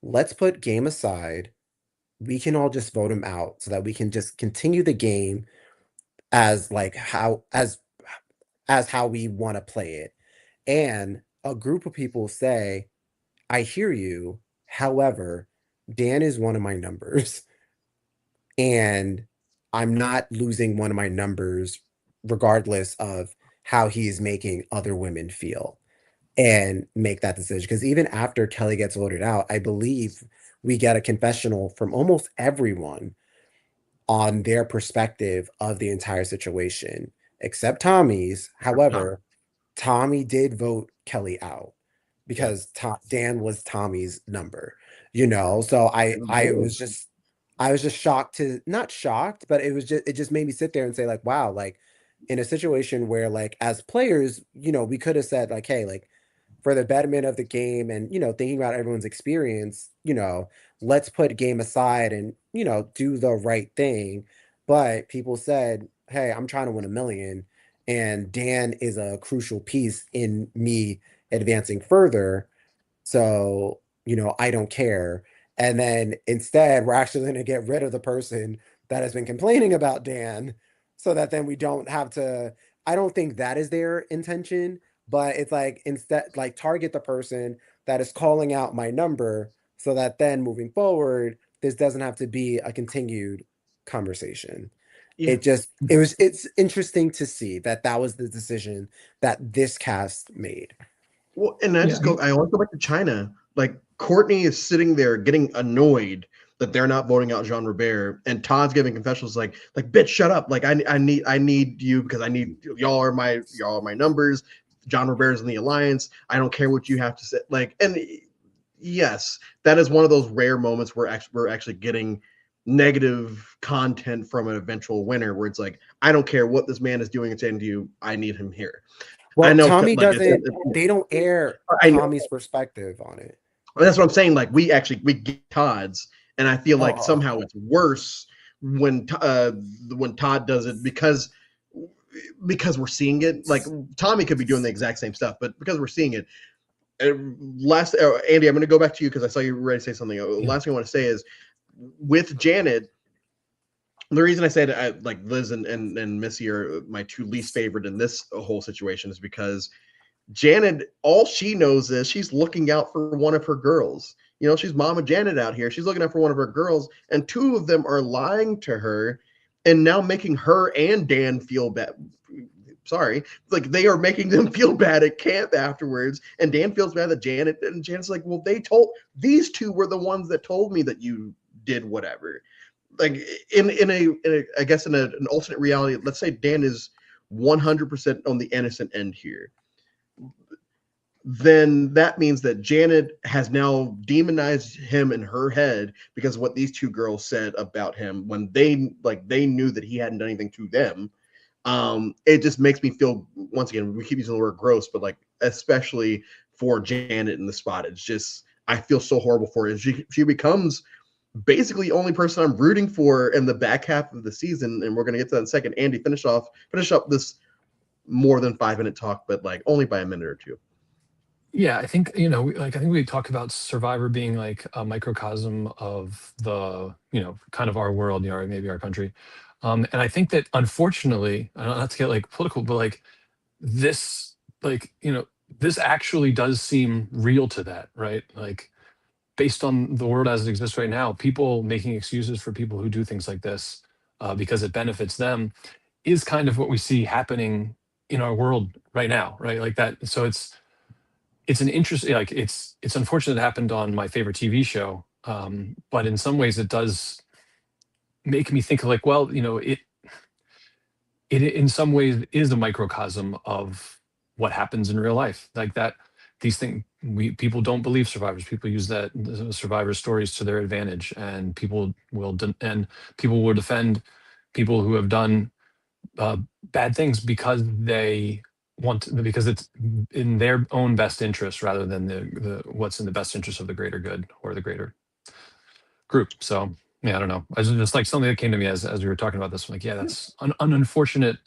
let's put game aside. We can all just vote him out so that we can just continue the game as like as how we want to play it. And a group of people say, I hear you. However, Dan is one of my numbers, and I'm not losing one of my numbers regardless of how he is making other women feel and make that decision. Because even after Kelly gets voted out, I believe we get a confessional from almost everyone on their perspective of the entire situation, except Tommy's. Tom. However, Tommy did vote Kelly out Yeah. because Dan was Tommy's number, you know. So I was just shocked to not shocked, but it just made me sit there and say like, wow, like in a situation where like as players, you know, we could have said like, hey, like for the betterment of the game and you know thinking about everyone's experience, you know, let's put game aside and you know do the right thing. But people said, hey, I'm trying to win 1 million, and Dan is a crucial piece in me advancing further, so, you know, I don't care. And then instead, we're actually going to get rid of the person that has been complaining about Dan so that then we don't have to. I don't think that is their intention, but it's like instead, like target the person that is calling out my number so that then moving forward, this doesn't have to be a continued conversation. Yeah. It's interesting to see that that was the decision that this cast made. Well, and Yeah, I mean, I want to go back to China. Like Courtney is sitting there getting annoyed that they're not voting out Jean Robert, and Todd's giving confessionals like bitch, shut up. Like I need you because I need y'all are my numbers. John Robert's in the alliance. I don't care what you have to say. Like, and yes, that is one of those rare moments where we're actually getting negative content from an eventual winner, where it's like I don't care what this man is doing and saying to you. I need him here. I Well, know, Tommy like doesn't, they don't air I know Tommy's perspective on it. that's what I'm saying. Like we get Todd's, and I feel like Oh, somehow it's worse when Todd does it because we're seeing it. Like Tommy could be doing the exact same stuff, but because we're seeing it. Last, Andy, I'm going to go back to you because I saw you were ready to say something. yeah, Last thing I want to say is with Janet. The reason I said like Liz and Missy are my two least favorite in this whole situation is because Janet, all she knows is she's looking out for one of her girls. You know, she's Mama Janet out here. She's looking out for one of her girls, and two of them are lying to her and now making her and Dan feel bad. Sorry, like they are making them feel bad at camp afterwards. And Dan feels bad that Janet, and Janet's like, well, these two were the ones that told me that you did whatever. Like I guess in an alternate reality, let's say Dan is 100% on the innocent end here, then that means that Janet has now demonized him in her head because of what these two girls said about him when they knew that he hadn't done anything to them. It just makes me feel, once again, we keep using the word gross, but like especially for Janet in the spot, it's just I feel so horrible for her. She becomes basically the only person I'm rooting for in the back half of the season, and we're gonna get to that in a second. Andy, finish up this more than 5 minute talk, but like only by a minute or two. yeah. I think like I think we talked about Survivor being like a microcosm of the kind of our world, or maybe our country. And I think that unfortunately, not to get like political, but like this, like this actually does seem real to that, right? Like based on the world as it exists right now, people making excuses for people who do things like this because it benefits them is kind of what we see happening in our world right now, right? Like that. So it's an interesting, like it's unfortunate it happened on my favorite TV show, but in some ways it does make me think of like, well, it in some ways is a microcosm of what happens in real life, like that. These things, we people don't believe survivors. People use that the survivor stories to their advantage, and people will defend people who have done uh, bad things because they because it's in their own best interest rather than the what's in the best interest of the greater good or the greater group. So yeah, I don't know. It's just like something that came to me as we were talking about this. I'm like, yeah, that's an unfortunate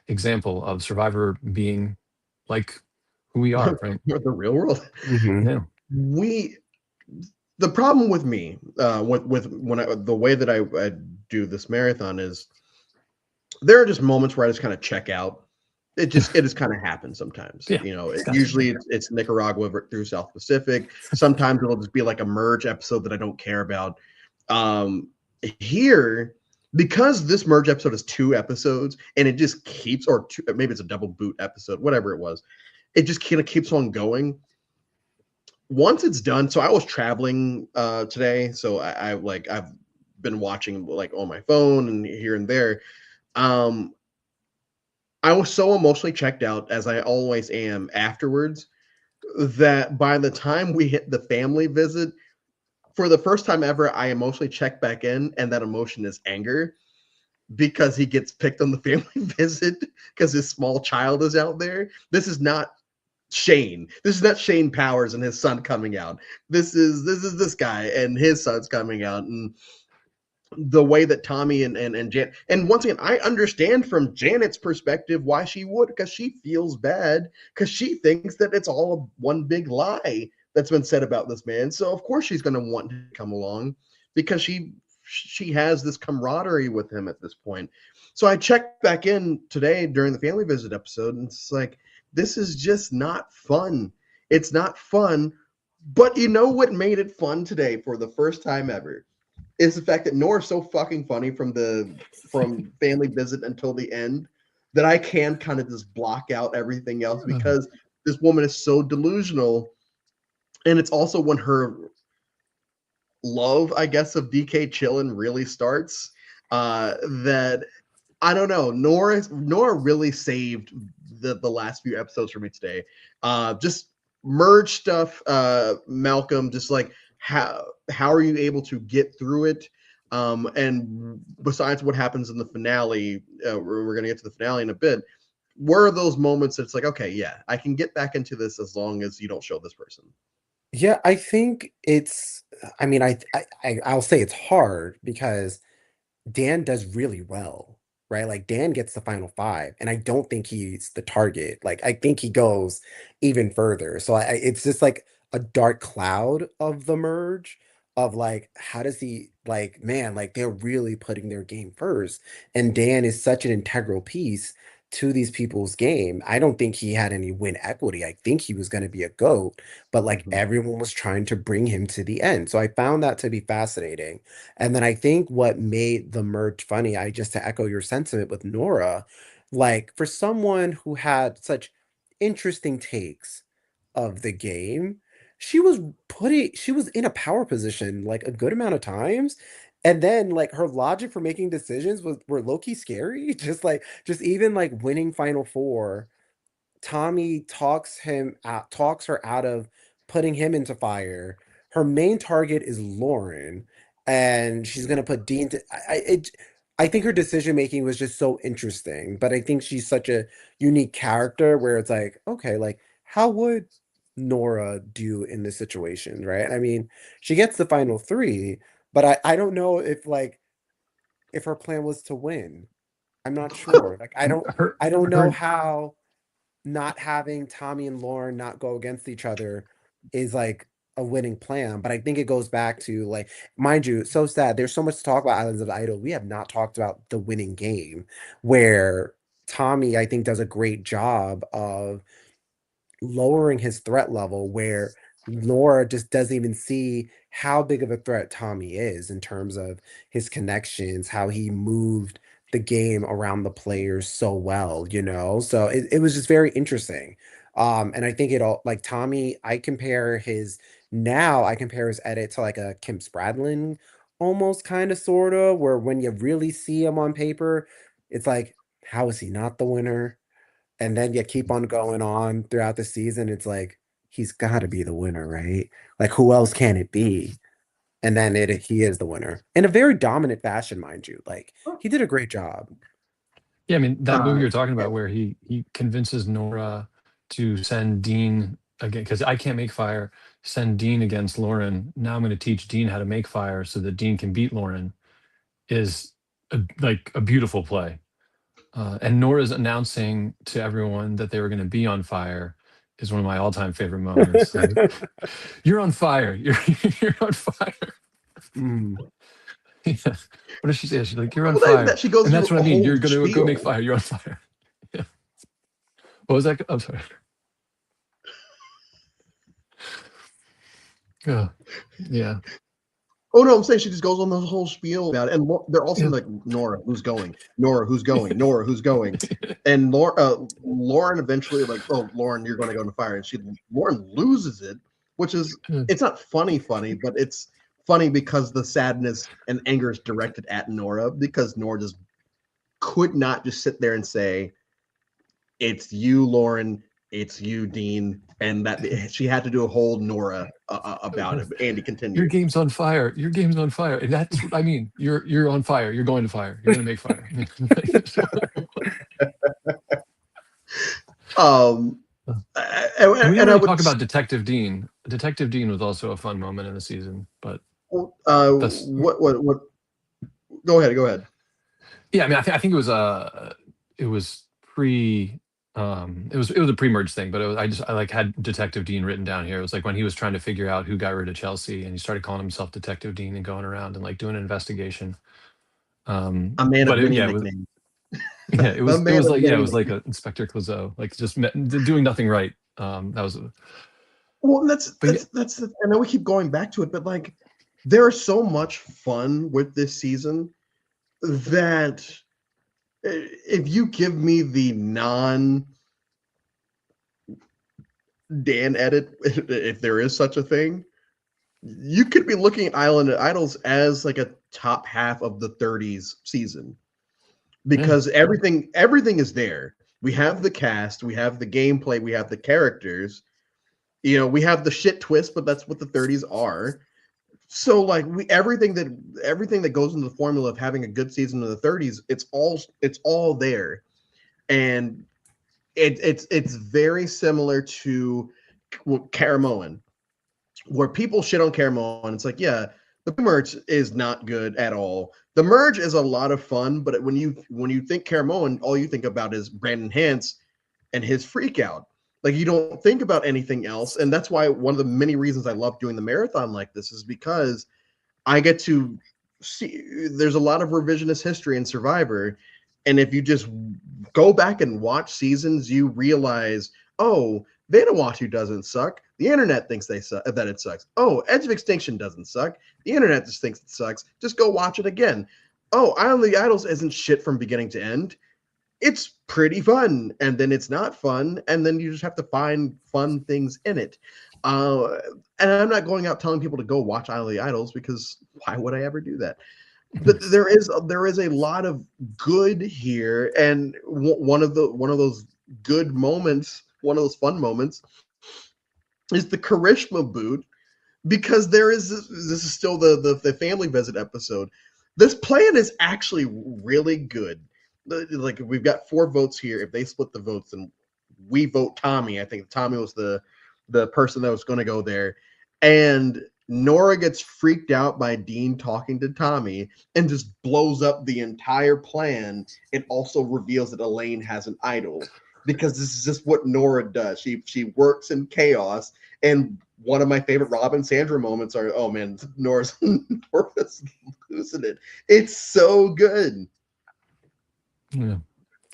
example of Survivor being like who we are, right? The real world. Mhm. Yeah. We the problem with me with when the way that I do this marathon is there are just moments where I just kind of check out. It just kind of happens sometimes. Yeah. You know, It's got usually it's Nicaragua through South Pacific. Sometimes it'll just be like a merge episode that I don't care about. Um, Here, because this merge episode is 2 episodes and it just keeps, or two, maybe it's a double boot episode, whatever it was. It just kind of keeps on going. Once it's done, so I was traveling today, so I've been watching like on my phone and here and there. Um, I was so emotionally checked out, as I always am afterwards, that by the time we hit the family visit, for the first time ever, I emotionally checked back in, and that emotion is anger because he gets picked on the family visit because his small child is out there. This is not Shane. This is not Shane Powers and his son coming out. This is this guy and his son's coming out, and the way that Tommy and Jan, and once again, I understand from Janet's perspective why she would, because she feels bad because she thinks that it's all one big lie that's been said about this man. So of course she's going to want to come along because she has this camaraderie with him at this point. So I checked back in today during the family visit episode, and it's like this is just not fun. It's not fun. But you know what made it fun today for the first time ever? Is the fact that Nora's so fucking funny from family visit until the end that I can kind of just block out everything else yeah. because this woman is so delusional. And it's also when her love, I guess, of DK Chillin really starts. That I don't know. Nora really saved the last few episodes for me today. Just merge stuff, Malcolm. Just like how are you able to get through it? And besides what happens in the finale, we're gonna get to the finale in a bit. Where are those moments that's like, okay, yeah, I can get back into this as long as you don't show this person. Yeah, I think it's I mean, I'll say it's hard because Dan does really well, right? Like Dan gets the final five, and I don't think he's the target. Like I think he goes even further. So it's just like a dark cloud of the merge of like how does he like man like they're really putting their game first, and Dan is such an integral piece to these people's game. I don't think he had any win equity. I think he was going to be a goat, but like Mhm. everyone was trying to bring him to the end. So I found that to be fascinating. And then I think what made the merge funny, I just to echo your sentiment with Nora, like for someone who had such interesting takes of the game, she was in a power position like a good amount of times. And then like her logic for making decisions were low-key scary. Just even like winning Final Four, Tommy talks her out of putting him into fire. Her main target is Lauren, and she's gonna put Dean to I think her decision making was just so interesting, but I think she's such a unique character where it's like, okay, like how would Nora do in this situation, right? I mean, she gets the final three, but I don't know if her plan was to win. I'm not sure. Like Her I don't know her how not having Tommy and Lauren not go against each other is like a winning plan. But I think it goes back to like, mind you, so sad. There's so much to talk about Islands of Idol. We have not talked about the winning game, where Tommy, I think, does a great job of lowering his threat level where Laura just doesn't even see how big of a threat Tommy is in terms of his connections, how he moved the game around the players so well, you know? So it was just very interesting. And I think like Tommy, I compare his edit to like a Kim Spradlin almost kind of sort of, where when you really see him on paper, it's like, how is he not the winner? And then you keep on going on throughout the season. It's like, he's got to be the winner, right? Like, who else can it be? And then he is the winner in a very dominant fashion, mind you. Like, he did a great job. Yeah, I mean that movie Uh, you're talking about where he convinces Nora to send Dean again because I can't make fire. Send Dean against Lauren. Now I'm going to teach Dean how to make fire so that Dean can beat Lauren. Is like a beautiful play. And Nora's announcing to everyone that they were going to be on fire is one of my all-time favorite moments. Like, you're on fire. You're on fire. Mm. Yeah. What does she say? She's like, you're on well, fire. that she goes And that's through what I a mean. whole You're gonna go make spiel. fire. You're on fire. Yeah. What was that? I'm sorry. Yeah. Yeah. Oh no, I'm saying she just goes on the whole spiel about it, and they're also Yeah. like Nora, who's going? Nora, who's going? Nora, who's going? And Lauren eventually like, oh Lauren, you're going to go in the fire, and Lauren loses it, which is it's not funny, but it's funny because the sadness and anger is directed at Nora because Nora just could not just sit there and say, it's you, Lauren, it's you, Dean, and that she had to do a whole Nora about it. Andy, Your continue. game's on fire. Your game's on fire. And that's what I mean. You're on fire. You're going to fire. You're going to make fire. Um, And we didn't and I really would talk about Detective Dean. Detective Dean was also a fun moment in the season, but that's what go ahead, go ahead. yeah. I mean, I think it was pre it was a pre-merge thing, but I like had Detective Dean written down here. It was like when he was trying to figure out who got rid of Chelsea, and he started calling himself Detective Dean and going around and like doing an investigation. A man But of many yeah, it was nicknames. yeah, The it man was of like yeah, it many was like nicknames. a Inspector Clouseau, like just doing nothing right. That was, Well, and that's but yeah, that's that's the, I know we keep going back to it, but like there's so much fun with this season that if you give me the non Dan edit, if there is such a thing, you could be looking at Island of Idols as like a top half of the 30s season yeah, because everything is there. We have the cast, we have the gameplay, we have the characters. You know, we have the shit twist, but that's what the 30s are. So like everything that goes into the formula of having a good season in the 30s, it's all there. And it's very similar to Caramoan where people shit on Caramel, it's like, yeah, the merge is not good at all. The merge is a lot of fun, but when you think Caramel, all you think about is Brandon Hance and his freak out. Like you don't think about anything else, and that's why one of the many reasons I love doing the marathon like this is because I get to see. There's a lot of revisionist history in Survivor, and if you just go back and watch seasons, you realize, oh, Vanuatu doesn't suck. The internet thinks that it sucks. Oh, Edge of Extinction doesn't suck. The internet just thinks it sucks. Just go watch it again. Oh, Island of the Idols isn't shit from beginning to end. It's pretty fun, and then it's not fun, and then you just have to find fun things in it. Uh, and I'm not going out telling people to go watch Island of the Idols because why would I ever do that? But there is a lot of good here, and one of those good moments, one of those fun moments, is the Karishma boot because this is still the family visit episode. This plan is actually really good. Like we've got 4 votes here. If they split the votes, then we vote Tommy. I think Tommy was the person that was going to go there, and Nora gets freaked out by Dean talking to Tommy and just blows up the entire plan. It also reveals that Elaine has an idol because this is just what Nora does. She works in chaos, and one of my favorite Robin Sandra moments are, oh man, Nora's losing it. It's so good. yeah.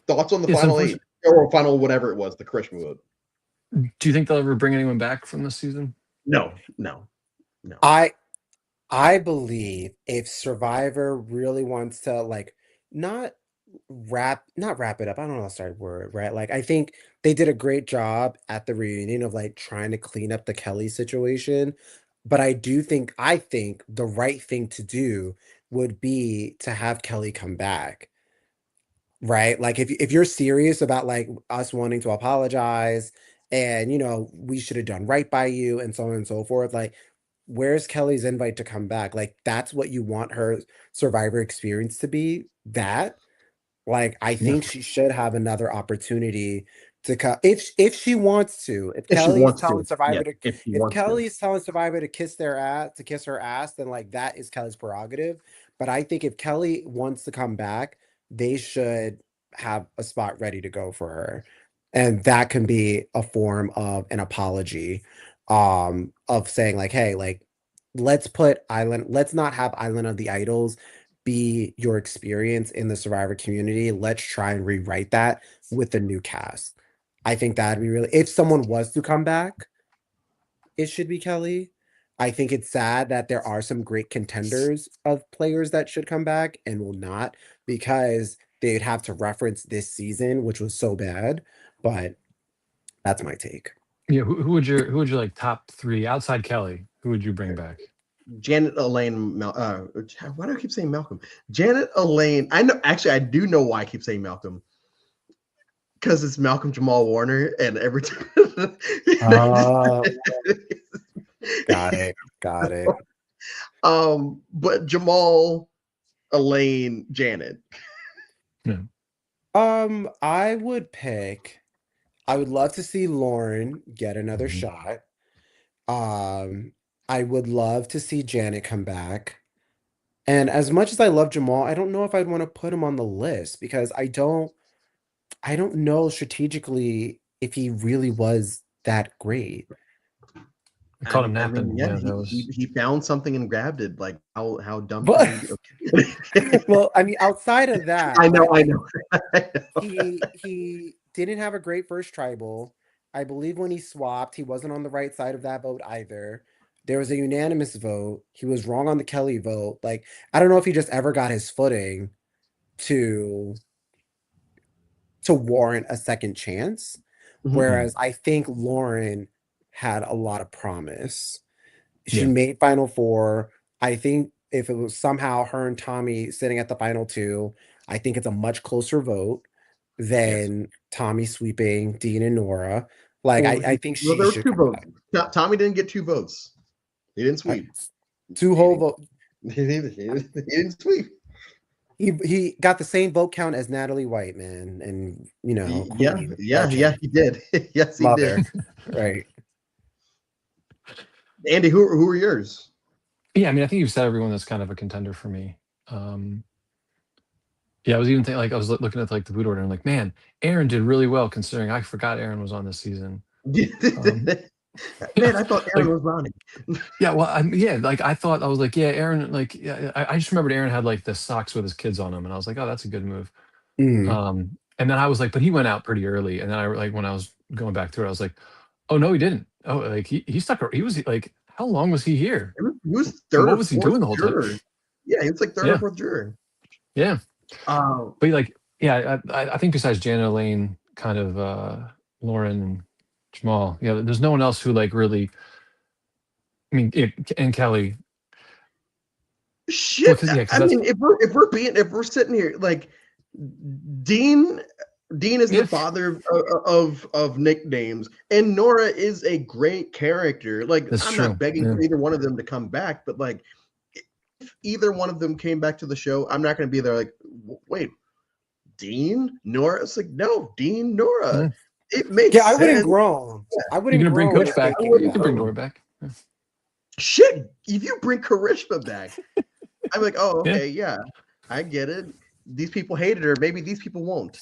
Thoughts on the It's final 8 unfortunate. or final whatever it was, the Krishna vote? Do you think they'll ever bring anyone back from this season? No, no, no. I I believe if Survivor really wants to like not not wrap it up. I don't know the right word, right? Like I think they did a great job at the reunion of like trying to clean up the Kelly situation. But I think the right thing to do would be to have Kelly come back. Right? Like if you're serious about like us wanting to apologize and we should have done right by you and so on and so forth, like where's Kelly's invite to come back? Like that's what you want her survivor experience to be? That like, I Yeah. think she should have another opportunity to cut if she wants to. If she wants to, yeah. If she If wants to, Kelly's telling Survivor to kiss her ass, then like that is Kelly's prerogative. But I think if Kelly wants to come back, they should have a spot ready to go for her. And that can be a form of an apology, of saying like, hey, like let's not have Island of the Idols be your experience in the Survivor community. Let's try and rewrite that with the new cast. I think that'd be really, if someone was to come back, it should be Kelly. I think it's sad that there are some great contenders of players that should come back and will not because they'd have to reference this season, which was so bad. But that's my take. Yeah, who would you like top three outside Kelly? Who would you bring back? Janet, Elaine, why do I keep saying Malcolm? Janet, Elaine. I know. Actually, I do know why I keep saying Malcolm. Because it's Malcolm Jamal Warner, and every time. Got it. Got it. But Jamal, Elaine, Janet. Yeah. I would pick. I would love to see Lauren get another Mhm. shot. Um, I would love to see Janet come back. And as much as I love Jamal, I don't know if I'd want to put him on the list because I don't know strategically if he really was that great. I caught him I mean, napping. yeah, Yeah, that he was. he found something and grabbed it. Like how dumb can But you be? Okay. well, I mean, outside of that, I know, like I know. I know. he didn't have a great first tribal. I believe when he swapped, he wasn't on the right side of that vote either. There was a unanimous vote. He was wrong on the Kelly vote. Like, I don't know if he just ever got his footing to warrant a second chance. Mhm. Whereas I think Lauren had a lot of promise. She Yeah. made Final Four. I think if it was somehow her and Tommy sitting at the final two, I think it's a much closer vote Yes. than Tommy sweeping Dean and Nora. Like Well, I think well, she there were should two come votes. back. Tommy didn't get two votes. He didn't Uh, sweep. Two He whole didn't, vote. he didn't sweep. He got the same vote count as Natalie White, man, and Yeah, Queen, yeah, yeah, legend, he did. Yes, he did. mother, right? Andy, who are yours? Yeah, I mean, I think you've said everyone that's kind of a contender for me. Um, yeah, I was even thinking like I was looking at like the boot order and like, man, Aaron did really well considering I forgot Aaron was on this season. Um, Man, yeah, I thought Aaron like was Ronnie. yeah, well, yeah, like I thought I was like, yeah, Aaron, like yeah, I just remembered Aaron had like the socks with his kids on them, and I was like, oh, that's a good move. Mm. And then I was like, but he went out pretty early, and then I like when I was going back through it, I was like, oh no, he didn't. Oh, like he stuck. He was like, how long was he here? He was And third what or was he fourth doing the whole time? juror. Yeah, he was like third or Yeah, fourth juror. yeah. Um, But like, yeah, I think besides Janet Lane, kind of Lauren and Jamal, yeah, there's no one else who like really. I mean, and Kelly. Well, shit. because yeah, because I that's mean, if we're sitting here like Dean Dean is the yeah, father of nicknames, and Nora is a great character. Like, that's I'm not true. begging Yeah, for either one of them to come back, but like, if either one of them came back to the show, I'm not going to be there like, wait, Dean, Nora. It's like, no, Dean, Nora. yeah. It makes Yeah, I wouldn't sense. groan. I You're wouldn't gonna bring groan Coach if they back. I came You wouldn't can back. bring go. Nora back. Yeah. Shit, if you bring Karishma back, I'm like, oh, Yeah. okay, yeah, I get it. These people hated her. Maybe these people won't.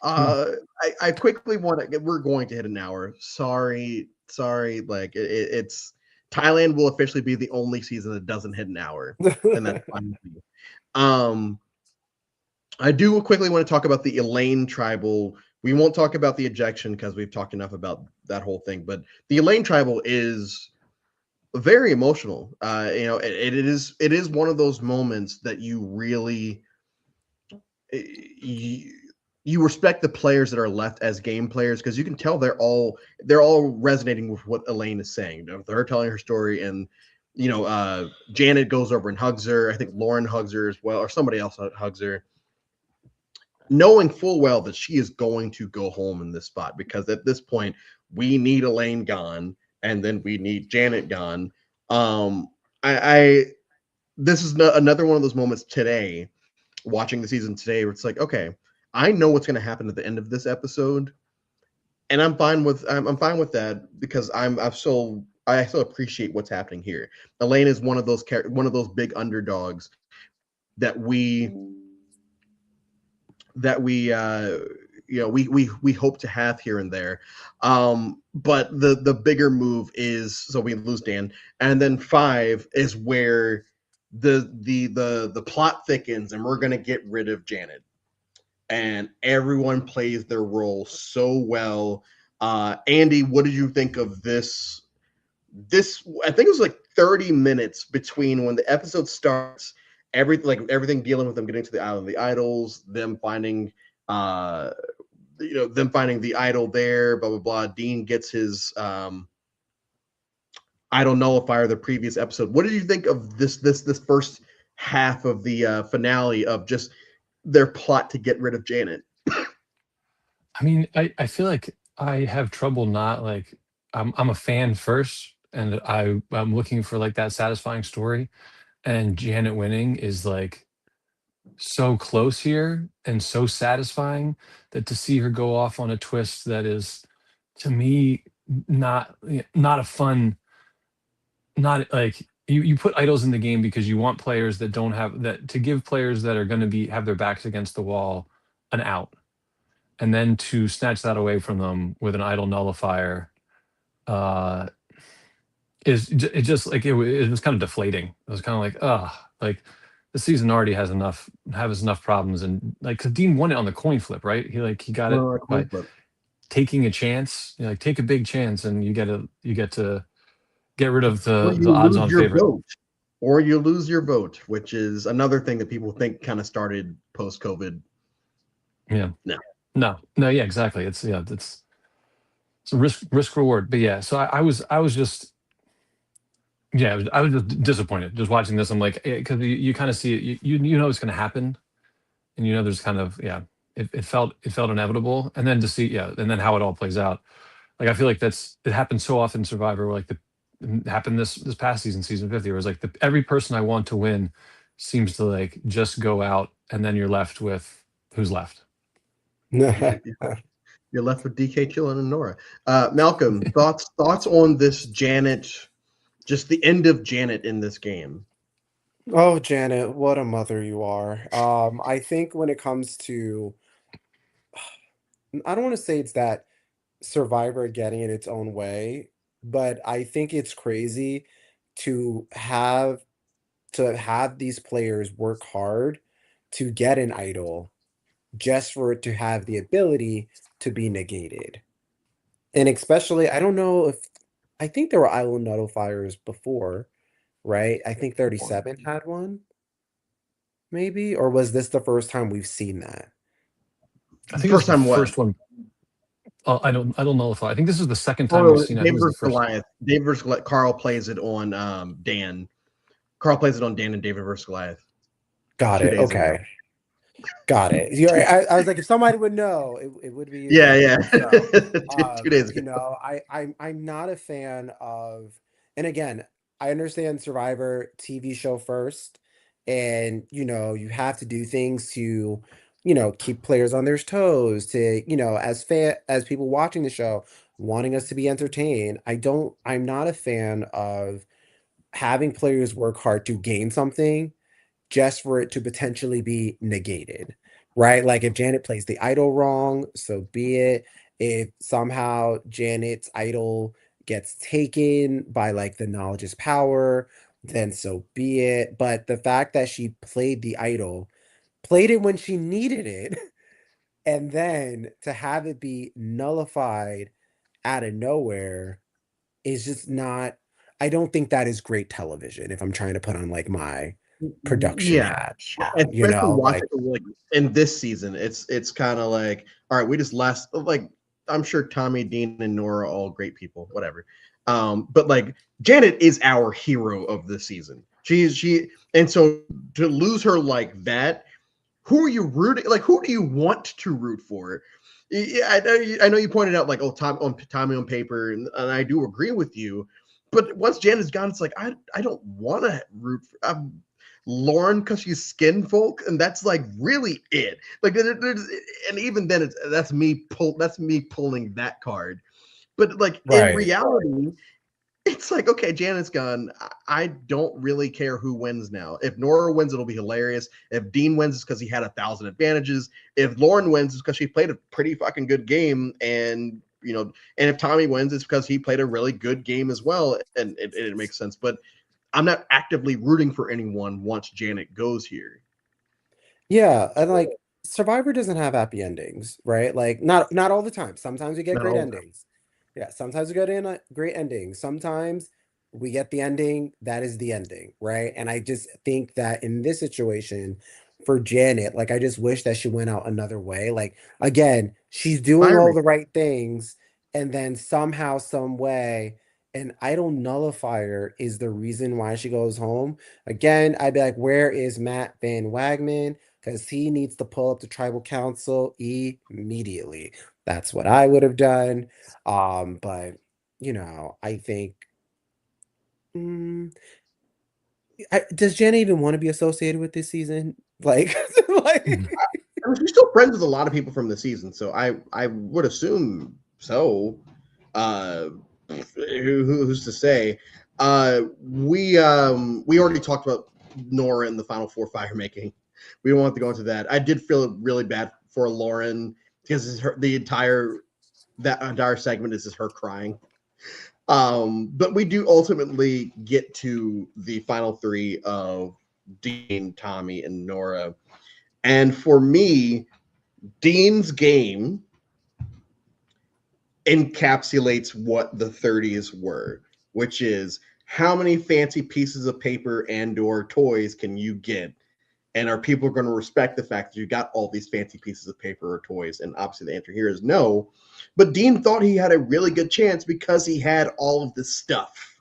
Hmm. I quickly want to. We're going to hit an hour. Sorry. Like it's Thailand will officially be the only season that doesn't hit an hour, and that's fine with me. Um, I do quickly want to talk about the Elaine tribal. We won't talk about the ejection because we've talked enough about that whole thing. But the Elaine tribal is very emotional. It is one of those moments that you really you, you respect the players that are left as game players because you can tell they're all resonating with what Elaine is saying. They're telling her story, and Janet goes over and hugs her. I think Lauren hugs her as well, or somebody else hugs her, knowing full well that she is going to go home in this spot because at this point we need Elaine gone, and then we need Janet gone. I This is another one of those moments today, watching the season today, where it's like, okay, I know what's going to happen at the end of this episode, and I'm fine with that because I still appreciate what's happening here. Elaine is one of those big underdogs that we hope to have here and there. But the bigger move is, so we lose Dan, and then 5 is where the plot thickens, and we're gonna get rid of Janet, and everyone plays their role so well. Andy, what did you think of this? I think it was like 30 minutes between when the episode starts, everything dealing with them getting to the island of the idols, uh them finding the idol there, blah blah blah. Dean gets his idol nullifier the previous episode. What did you think of this first half of the finale of just their plot to get rid of Janet? I mean, I feel like I have trouble not like I'm a fan first, and I'm looking for like that satisfying story, and Janet winning is like so close here and so satisfying that to see her go off on a twist that is, to me, not a fun, not like you put idols in the game because you want players that don't have that, to give players that are going to be have their backs against the wall an out, and then to snatch that away from them with an idle nullifier uh it just like it was kind of deflating. It was kind of like, like the season already has enough problems, and like 'cause Dean won it on the coin flip, right? He got it Well, by taking a chance. Like take a big chance, and you get to get rid of or the you odds lose on your favorite. vote, or you lose your vote, which is another thing that people think kind of started post COVID. Yeah. No, No, yeah, exactly. It's a risk reward. But yeah, so I was just, yeah, I was just disappointed just watching this. I'm like, because you kind of see it, you know it's going to happen, and you know there's kind of, yeah, it felt inevitable, and then to see, yeah, and then how it all plays out. Like I feel like it happens so often in Survivor, where like the it happened this past season, season 50, where it's like every person I want to win seems to like just go out, and then you're left with who's left. you're left with DK, Chillin, and Nora. Malcolm, thoughts on this Janet, just the end of Janet in this game? Oh, Janet, what a mother you are. I think when it comes to, I don't want to say it's that Survivor getting in its own way, but I think it's crazy to have these players work hard to get an idol just for it to have the ability to be negated. And especially, I don't know if I think there were island nullifiers before, right? I think 37 had one, maybe, or was this the first time we've seen that? I think it was First the time what? first one. I don't know if I think this is the second time we've Oh, seen it. I think David it was the versus first. Goliath. David versus Goliath. Carl plays it on Dan. Carl plays it on Dan and David versus Goliath Got two it. days ago. Okay. Got it. You're right. I was like, if somebody would know, it would be you, Yeah, David. yeah. So, 2 days ago. I'm not a fan of, and again, I understand Survivor TV show first, and you have to do things to, keep players on their toes, to, as people watching the show, wanting us to be entertained. I'm not a fan of having players work hard to gain something just for it to potentially be negated, right? Like if Janet plays the idol wrong, so be it. If somehow Janet's idol gets taken by like the knowledge is power, then so be it. But the fact that she played the idol, played it when she needed it, and then to have it be nullified out of nowhere is just not, I don't think that is great television if I'm trying to put on like my production Yeah, match. You especially know, watching like like in this season, it's kind of like, all right, we just last like I'm sure Tommy, Dean, and Nora are all great people, whatever. But like Janet is our hero of the season. She, and so to lose her like that, who are you rooting? Like, who do you want to root for? Yeah, I know you pointed out like, oh, Tommy on paper, and I do agree with you. But once Janet's gone, it's like I don't want to root for Lauren because she's skin folk, and that's like really it. Like, and even then, that's me pulling that card. But like in right, reality, it's like, okay, Janet's gone. I don't really care who wins now. If Nora wins, it'll be hilarious. If Dean wins, it's because he had 1,000 advantages. If Lauren wins, it's because she played a pretty fucking good game. And, and if Tommy wins, it's because he played a really good game as well. And it makes sense. But I'm not actively rooting for anyone once Janet goes here. yeah, and like Survivor doesn't have happy endings, right? Like not all the time. Sometimes we get Not great all the time. endings. Yeah, sometimes we get in a great ending. Sometimes we get the ending that is the ending, right? And I just think that in this situation for Janet, like I just wish that she went out another way. Like again, she's doing Fire all me. the right things, and then somehow, some way, an idol nullifier is the reason why she goes home. Again, I'd be like, where is Matt Van Wagman? Because he needs to pull up the tribal council immediately. That's what I would have done. But I think, mm, does Jenna even want to be associated with this season? Like, like, I mean, she's still friends with a lot of people from the season, so I would assume so. Uh, who's to say? We already talked about Nora in the final four fire making. We don't want to go into that. I did feel really bad for Lauren because that entire segment is just her crying. But we do ultimately get to the final three of Dean, Tommy, and Nora. And for me, Dean's game encapsulates what the 30s were, which is how many fancy pieces of paper and or toys can you get, and are people going to respect the fact that you got all these fancy pieces of paper or toys? And obviously the answer here is no. But Dean thought he had a really good chance because he had all of the stuff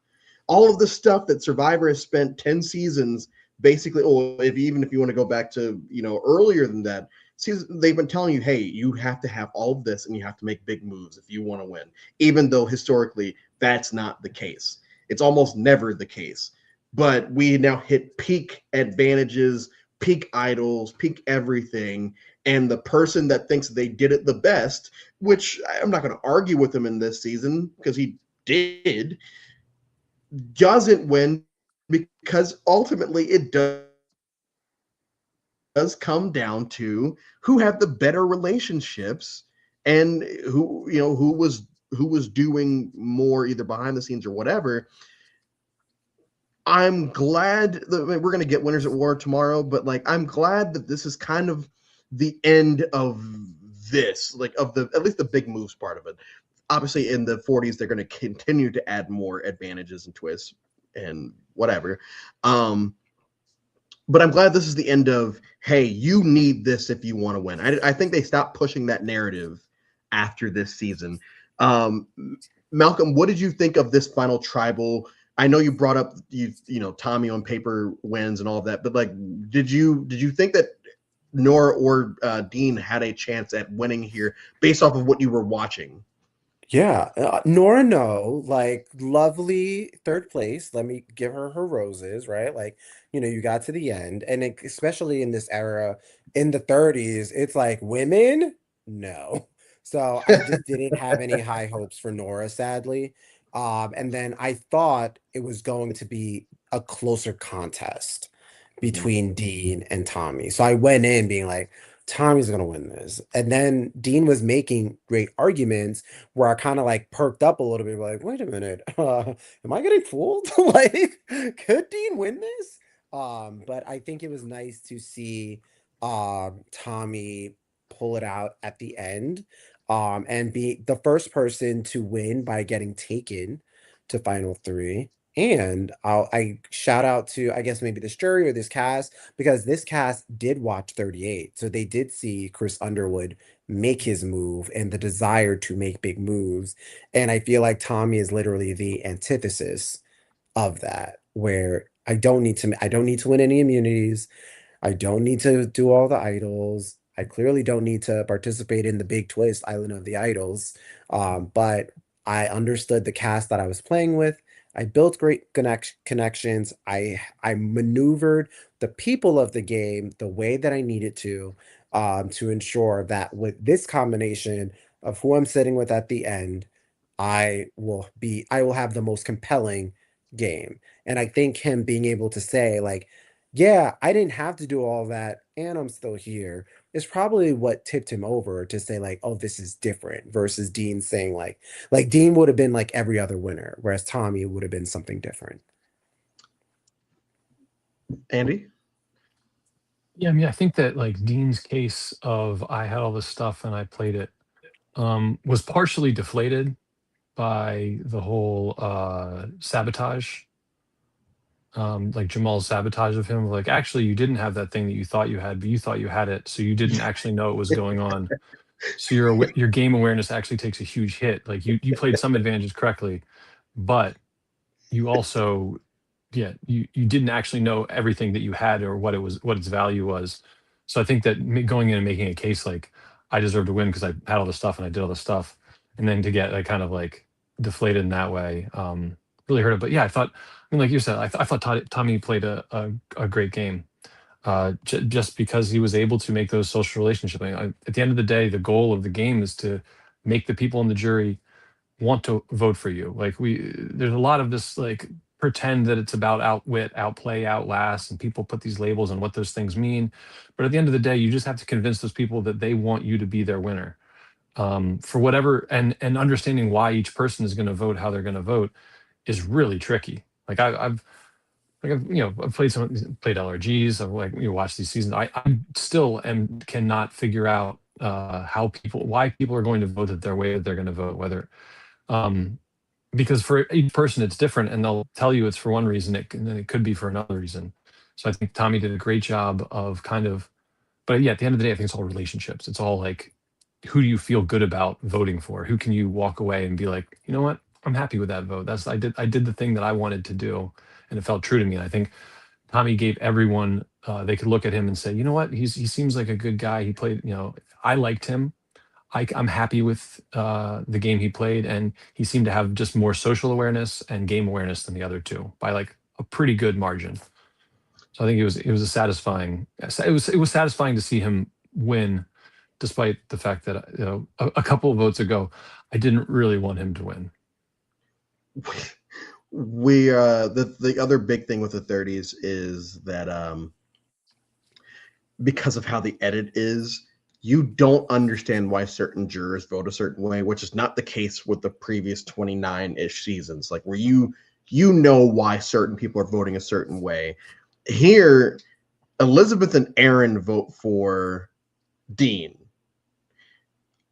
that Survivor has spent 10 seasons basically, or even if you want to go back to earlier than that, they've been telling you, hey, you have to have all of this and you have to make big moves if you want to win, even though historically that's not the case. It's almost never the case. But we now hit peak advantages, peak idols, peak everything. And the person that thinks they did it the best, which I'm not going to argue with him in this season because he did, doesn't win because ultimately it does come down to who have the better relationships and who was doing more either behind the scenes or whatever. I'm glad that we're going to get Winners at War tomorrow, but like I'm glad that this is kind of the end of this, like of the at least the big moves part of it. Obviously, in the 40s, they're going to continue to add more advantages and twists and whatever. But I'm glad this is the end of, hey, you need this if you want to win. I think they stopped pushing that narrative after this season. Um, Malcolm, what did you think of this final tribal? I know you brought up Tommy on paper wins and all of that, but like, did you think that Nora or Dean had a chance at winning here based off of what you were watching? yeah, Nora, no, like lovely third place. Let me give her her roses, right? Like, you got to the end, and especially in this era, in the 30s, it's like women, no. So I just didn't have any high hopes for Nora, sadly. And then I thought it was going to be a closer contest Mhm. between Dean and Tommy. So I went in being like, Tommy's gonna win this. And then Dean was making great arguments where I kind of like perked up a little bit, like, wait a minute, am I getting fooled? Like, could Dean win this? But I think it was nice to see Tommy pull it out at the end, and be the first person to win by getting taken to final three. And I shout out to, I guess, maybe this jury or this cast, because this cast did watch 38. So they did see Chris Underwood make his move and the desire to make big moves. And I feel like Tommy is literally the antithesis of that, where I don't need to win any immunities. I don't need to do all the idols. I clearly don't need to participate in the big twist, Island of the Idols. But I understood the cast that I was playing with. I built great connections. I maneuvered the people of the game the way that I needed to ensure that with this combination of who I'm sitting with at the end, I will have the most compelling game. And I think him being able to say, like, yeah, I didn't have to do all that, and I'm still here, is probably what tipped him over to say, like, oh, this is different, versus Dean saying, like Dean would have been like every other winner, whereas Tommy would have been something different. Andy? Yeah, I mean, I think that like Dean's case of I had all this stuff and I played it was partially deflated by the whole sabotage, like Jamal's sabotage of him. Like, actually, you didn't have that thing that you thought you had, but you thought you had it, so you didn't actually know it was going on. So your game awareness actually takes a huge hit. Like you played some advantages correctly, but you also, yeah, you didn't actually know everything that you had or what its value was. So I think that going in and making a case like I deserve to win because I had all this stuff and I did all this stuff, and then to get like kind of like deflated in that way, really hurt it. But yeah, I thought, I mean, like you said, I thought Tommy played a great game, just because he was able to make those social relationships. I mean, at the end of the day, the goal of the game is to make the people in the jury want to vote for you. Like there's a lot of this like pretend that it's about outwit, outplay, outlast, and people put these labels on what those things mean. But at the end of the day, you just have to convince those people that they want you to be their winner. For whatever, and understanding why each person is going to vote how they're going to vote is really tricky. Like I've played LRGs. I've like watched these seasons. I still cannot figure out why people are going to vote that way that they're going to vote, whether um, because for each person it's different, and they'll tell you it's for one reason, and then it could be for another reason. So I think Tommy did a great job of kind of, but yeah, at the end of the day, I think it's all relationships. It's all like, who do you feel good about voting for? Who can you walk away and be like, you know what, I'm happy with that vote. I did the thing that I wanted to do, and it felt true to me. And I think Tommy gave everyone, they could look at him and say, you know what, he seems like a good guy. He played, I liked him. I'm happy with the game he played, and he seemed to have just more social awareness and game awareness than the other two by like a pretty good margin. So I think it was a satisfying. It was satisfying to see him win, despite the fact that a couple of votes ago, I didn't really want him to win. We the other big thing with the 30s is that because of how the edit is, you don't understand why certain jurors vote a certain way, which is not the case with the previous 29-ish seasons, like where you know why certain people are voting a certain way. Here, Elizabeth and Aaron vote for Dean.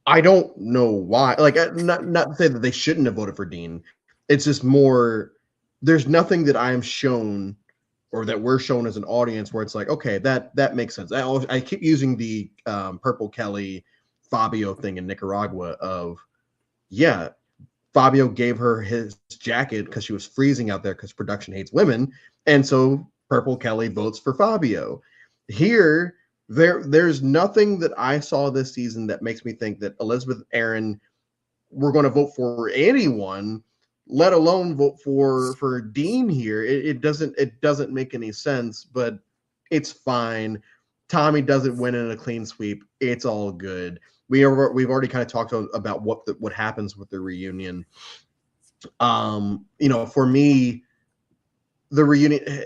I don't know why. Like, not to say that they shouldn't have voted for Dean. It's just more. There's nothing that I am shown or that we're shown as an audience where it's like, okay, that makes sense. I keep using the Purple Kelly Fabio thing in Nicaragua of, yeah, Fabio gave her his jacket because she was freezing out there because production hates women, and so Purple Kelly votes for Fabio. Here, there's nothing that I saw this season that makes me think that Elizabeth and Aaron were going to vote for anyone, let alone vote for Dean here. It doesn't make any sense, but it's fine. Tommy doesn't win in a clean sweep. It's all good. We've already kind of talked about what happens with the reunion. For me, the reunion,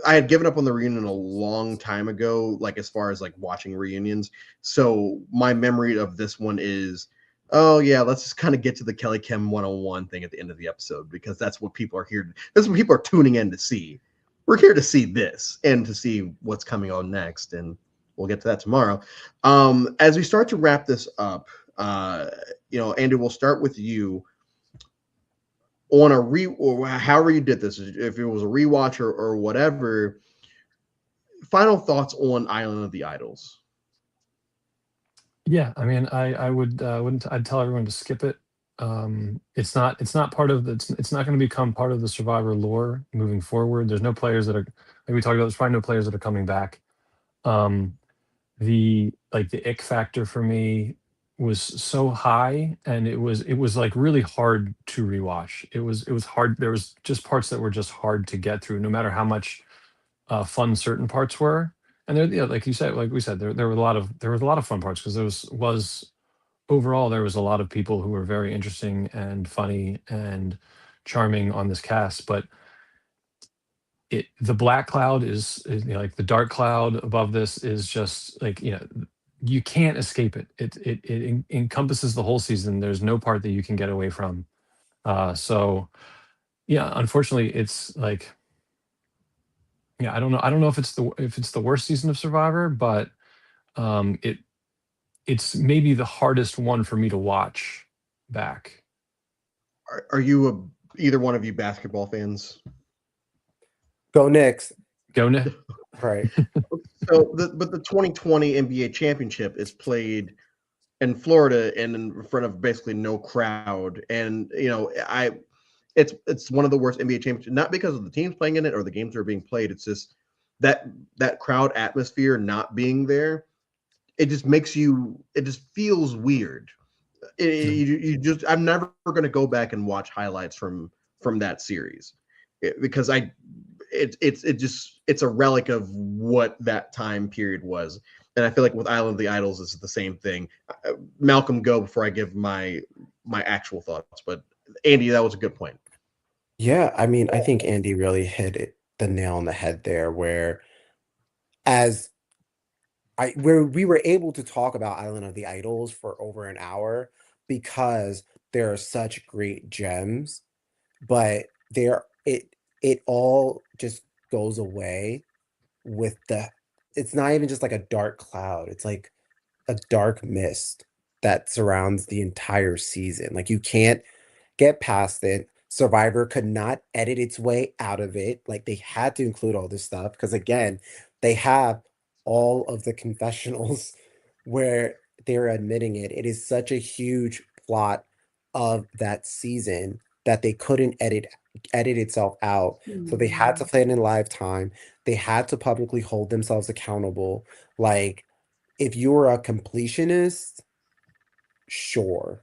I had given up on the reunion a long time ago, like as far as like watching reunions. So my memory of this one is, oh yeah, let's just kind of get to the Kelly Kim 101 thing at the end of the episode, because that's what people are here. That's what people are tuning in to see. We're here to see this and to see what's coming on next, and we'll get to that tomorrow. As we start to wrap this up, Andy, we'll start with you. on a or however you did this, if it was a rewatch or whatever, final thoughts on Island of the Idols. Yeah, I mean, I would wouldn't I'd tell everyone to skip it. It's not part of the it's not going to become part of the Survivor lore moving forward. There's no players that are like we talked about. There's probably no players that are coming back. Um, the ick factor for me was so high, and it was like really hard to rewatch. It was hard. There was just parts that were just hard to get through, no matter how much fun certain parts were. And there, like you said, like we said, there was a lot of fun parts because there was overall there was a lot of people who were very interesting and funny and charming on this cast. But the black cloud like the dark cloud above this is just like you can't escape it. It encompasses the whole season. There's no part that you can get away from. So yeah, unfortunately, it's like yeah, I don't know if it's the worst season of Survivor, but it's maybe the hardest one for me to watch back. Are you either one of you basketball fans? Go Knicks. Go Nick. Right. So, but the 2020 NBA championship is played in Florida and in front of basically no crowd, and it's one of the worst NBA championships. Not because of the teams playing in it or the games that are being played. It's just that crowd atmosphere not being there. It just makes you. It just feels weird. You just. I'm never going to go back and watch highlights from that series because it's a relic of what that time period was. And I feel like with Island of the Idols, it's the same thing. Malcolm, go before I give my actual thoughts. But Andy, that was a good point. Yeah, I mean, I think Andy really the nail on the head there, where as where we were able to talk about Island of the Idols for over an hour because there are such great gems, but it all just goes away with it's not even just like a dark cloud. It's like a dark mist that surrounds the entire season. Like you can't get past it. Survivor could not edit its way out of it. Like they had to include all this stuff because again, they have all of the confessionals where they're admitting it. It is such a huge plot of that season that they couldn't edit itself out. So they had to play it in live time. They had to publicly hold themselves accountable. Like if you're a completionist, sure,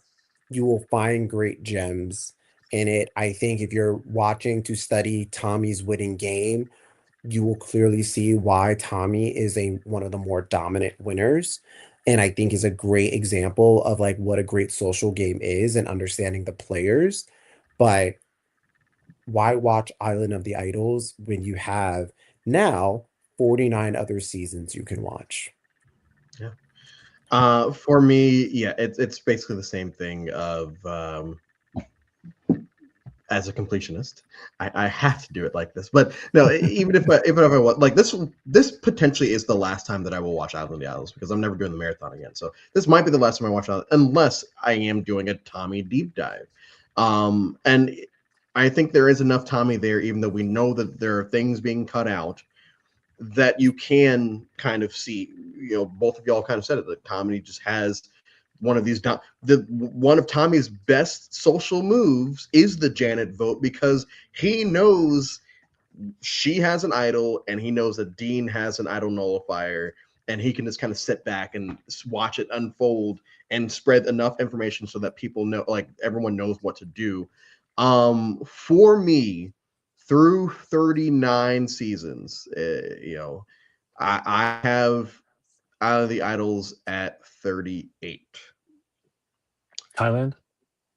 you will find great gems in it. I think if you're watching to study Tommy's winning game, you will clearly see why Tommy is one of the more dominant winners. And I think is a great example of like what a great social game is and understanding the players. But why watch Island of the Idols when you have now 49 other seasons you can watch? Yeah. For me, yeah, it's basically the same thing of as a completionist, I have to do it like this. But no, even if I want like this potentially is the last time that I will watch Island of the Isles because I'm never doing the marathon again. So this might be the last time I watch Island, unless I am doing a Tommy deep dive. And I think there is enough Tommy there, even though we know that there are things being cut out that you can kind of see. Both of y'all kind of said it. That Tommy just has one of these. One of Tommy's best social moves is the Janet vote because he knows she has an idol and he knows that Dean has an idol nullifier, and he can just kind of sit back and watch it unfold and spread enough information so that people know, like everyone knows what to do. For me, through 39 seasons, I have out of the idols at 38. Thailand.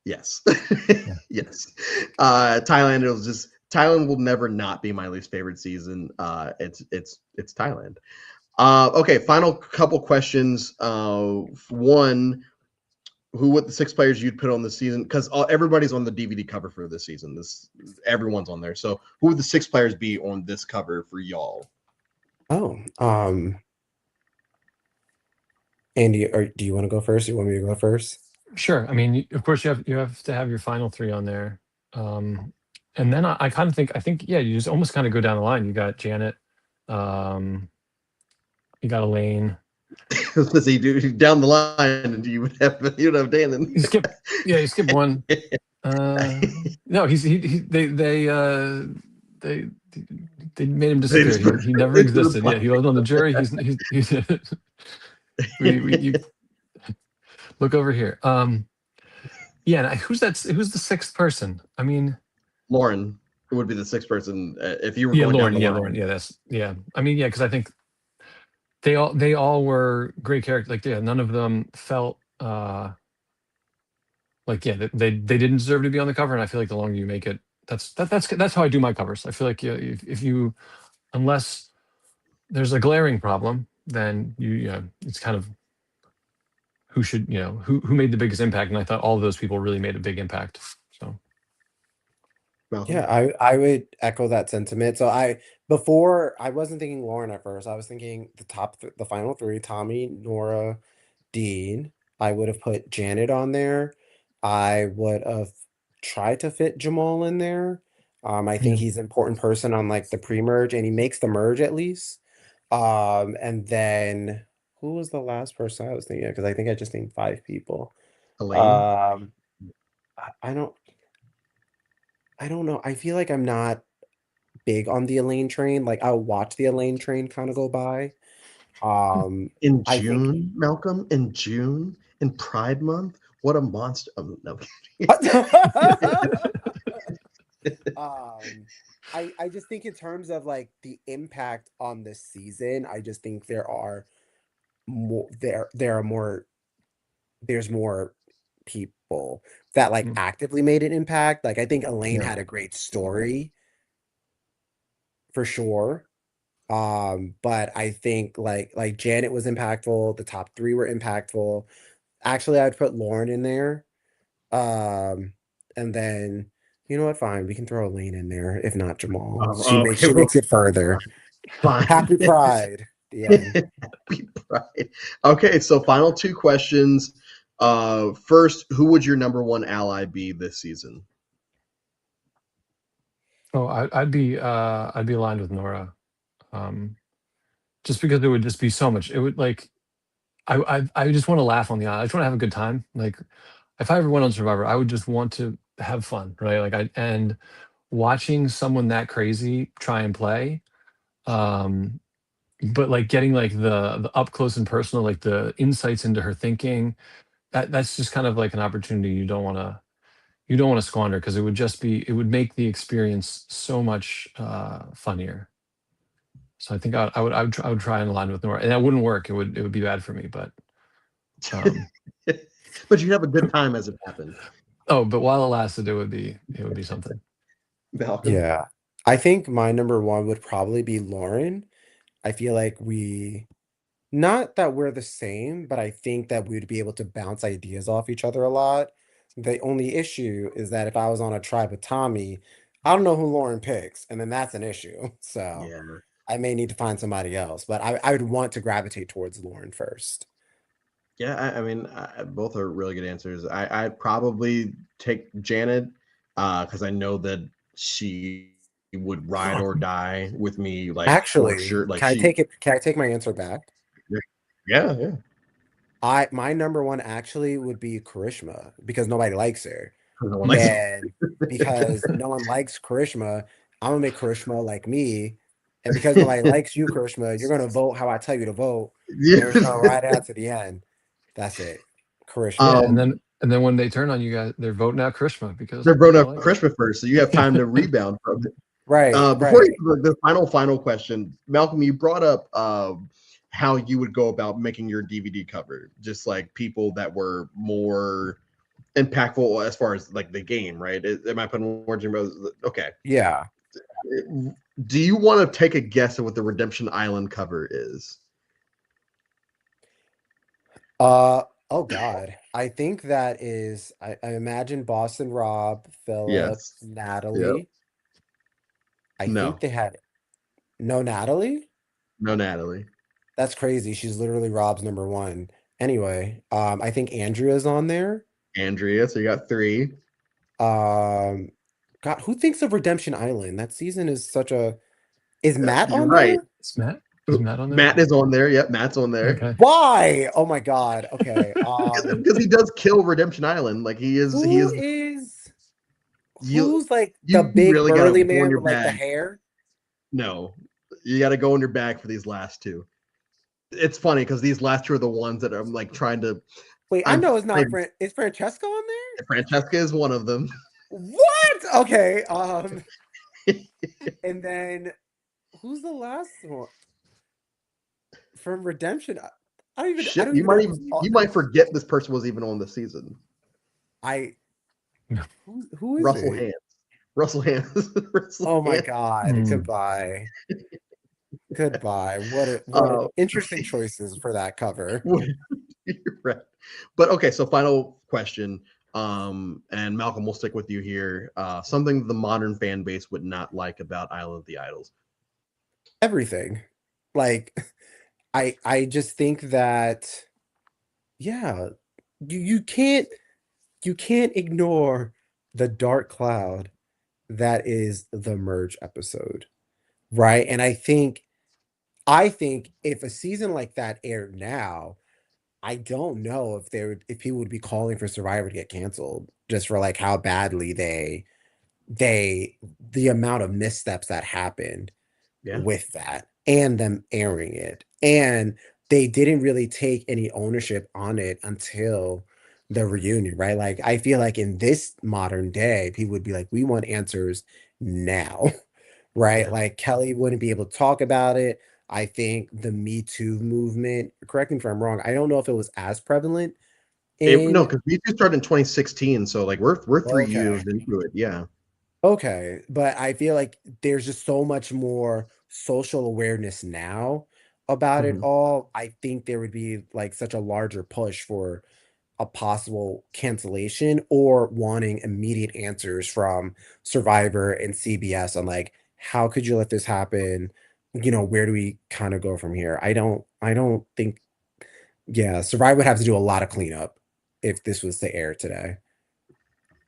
Yes. Yeah. Yes. Thailand will never not be my least favorite season. It's Thailand. Okay, final couple questions. One, who would the six players you'd put on the season? Because everybody's on the DVD cover for this season. Everyone's on there. So who would the six players be on this cover for y'all? Oh, Andy, do you want to go first? You want me to go first? Sure. I mean, of course, you have to have your final three on there. Um, and then I kind of think yeah, you just almost kind of go down the line. You got Janet, um, you got Elaine. Let's see, down the line, you'd have Dan and You skip you skip one. No, they they made him they disappear. just put He never into the existed. Yeah, he was on the jury. He's we you plan. look over here. Yeah, and who's the sixth person? I mean, Lauren would be the sixth person if you were yeah, going down Lauren. the Yeah, Lauren. line. Yeah, that's yeah. I mean, yeah, because I think they all were great characters. Like, yeah, none of them felt like yeah they didn't deserve to be on the cover. And I feel like the longer you make it, that's how I do my covers. I feel like yeah, if you unless there's a glaring problem, then it's kind of who should who made the biggest impact. And I thought all of those people really made a big impact. So Malcolm. Yeah, I would echo that sentiment. So before I wasn't thinking Lauren at first. I was thinking the final three, Tommy, Nora, Dean. I would have put Janet on there. I would have tried to fit Jamal in there. I think yeah, he's an important person on like the pre-merge, and he makes the merge at least. And then who was the last person I was thinking of? Because I think I just named five people. Elaine. Um, I don't know. I feel like I'm not big on the Elaine train. Like I'll watch the Elaine train kind of go by. Um, In I think June, Malcolm, in June, in Pride Month. What a monster. No. um I just think in terms of like the impact on this season, I just think there are more there's more people that like mm, actively made an impact. Like I think Elaine yeah, had a great story for sure. But I think like Janet was impactful, the top three were impactful. Actually, I'd put Lauren in there. Um, and then you know what? Fine, we can throw Elaine in there, if not Jamal. Okay, She well, makes it further. fine. Happy Pride. The end. Happy Pride. Okay, so final two questions. First, who would your number one ally be this season? oh, I'd be aligned with Nora. Um, just because it would just be so much. It would like I just want to laugh on the island. I just want to have a good time. Like if I ever went on Survivor, I would just want to have fun, right? Like I and watching someone that crazy try and play, um, but like getting like the up close and personal, like the insights into her thinking. That's just kind of like an opportunity you don't want to squander because it would make the experience so much funnier. So I think I would try and align with Nora, and that wouldn't work. It would be bad for me, but um, But you have a good time as it happened. oh, but while it lasted, it would be something. Malcolm. Yeah. I think my number one would probably be Lauren. I feel like not that we're the same, but I think that we would be able to bounce ideas off each other a lot. The only issue is that if I was on a tribe with Tommy, I don't know who Lauren picks, and then that's an issue. So Yeah. I may need to find somebody else, but I would want to gravitate towards Lauren first. Yeah, I mean, both are really good answers. I'd probably take Janet because I know that she would ride or die with me, like for Actually, sure. Like she, can I take my answer back? yeah, yeah. My number one actually would be Karishma because nobody likes her. No one likes. And because no one likes Karishma, I'm gonna make Karishma like me. And because nobody likes you, Karishma, you're gonna vote how I tell you to vote, and we're just gonna Yeah. ride it out to the end. That's it. Yeah, Karishma. um, and then when they turn on you guys, they're voting out Krishma because they're brought they up like Christmas first, so you have time to it. rebound from it. Right, Before right. the final question, Malcolm, you brought up how you would go about making your DVD cover, just like people that were more impactful as far as like the game, right? Am I putting words in your mouth? Okay. Yeah. Do you want to take a guess at what the Redemption Island cover is? Uh oh God. I think that is I imagine Boston Rob, Philip, Yes. Yep. Natalie. I think No. they had no Natalie. No, Natalie. That's crazy. She's literally Rob's number one. Anyway, I think Andrea's on there. Andrea. So you got three. Um, God, who thinks of Redemption Island? That season is such a. Is Matt You're on right. there? Is Matt on there? Matt is on there. Yep, Matt's on there. Okay. Why? Oh my God. Okay. Because he does kill Redemption Island. Like he is. He Who is. is You. who's like the You big really gotta burly go on man your with like the bag. hair? No, you gotta go on your bag for these last two. It's funny because these last two are the ones that I'm like trying to. Wait, I I'm. know it's not is Francesca on there? Francesca is one of them. What? Okay. And then who's the last one from Redemption? I Shit, don't even know who's you might forget this person was even on the season. I No. who is Russell it? Hands. Russell Hands. Russell Oh my Hands. God. Mm. Goodbye. Goodbye. What Uh, interesting choices for that cover. you're right. But okay, so final question. And Malcolm, we'll stick with you here. Something the modern fan base would not like about Isle of the Idols. Everything. Like I just think that yeah, you can't ignore the dark cloud that is the merge episode, right? And I think if a season like that aired now, I don't know if people would be calling for Survivor to get canceled just for like how badly they the amount of missteps that happened Yeah. with that and them airing it. And they didn't really take any ownership on it until the reunion, right? Like I feel like in this modern day, people would be like, we want answers now, right? Yeah. Like Kelly wouldn't be able to talk about it. I think the Me Too movement, correct me if I'm wrong, I don't know if it was as prevalent No, in because we just started in 2016, so like we're 3 years okay. into it. Yeah. Okay, but I feel like there's just so much more social awareness now about it Mhm. all. I think there would be like such a larger push for a possible cancellation or wanting immediate answers from Survivor and CBS on like how could you let this happen? Where do we kind of go from here? I don't think yeah, Survivor would have to do a lot of cleanup if this was to air today.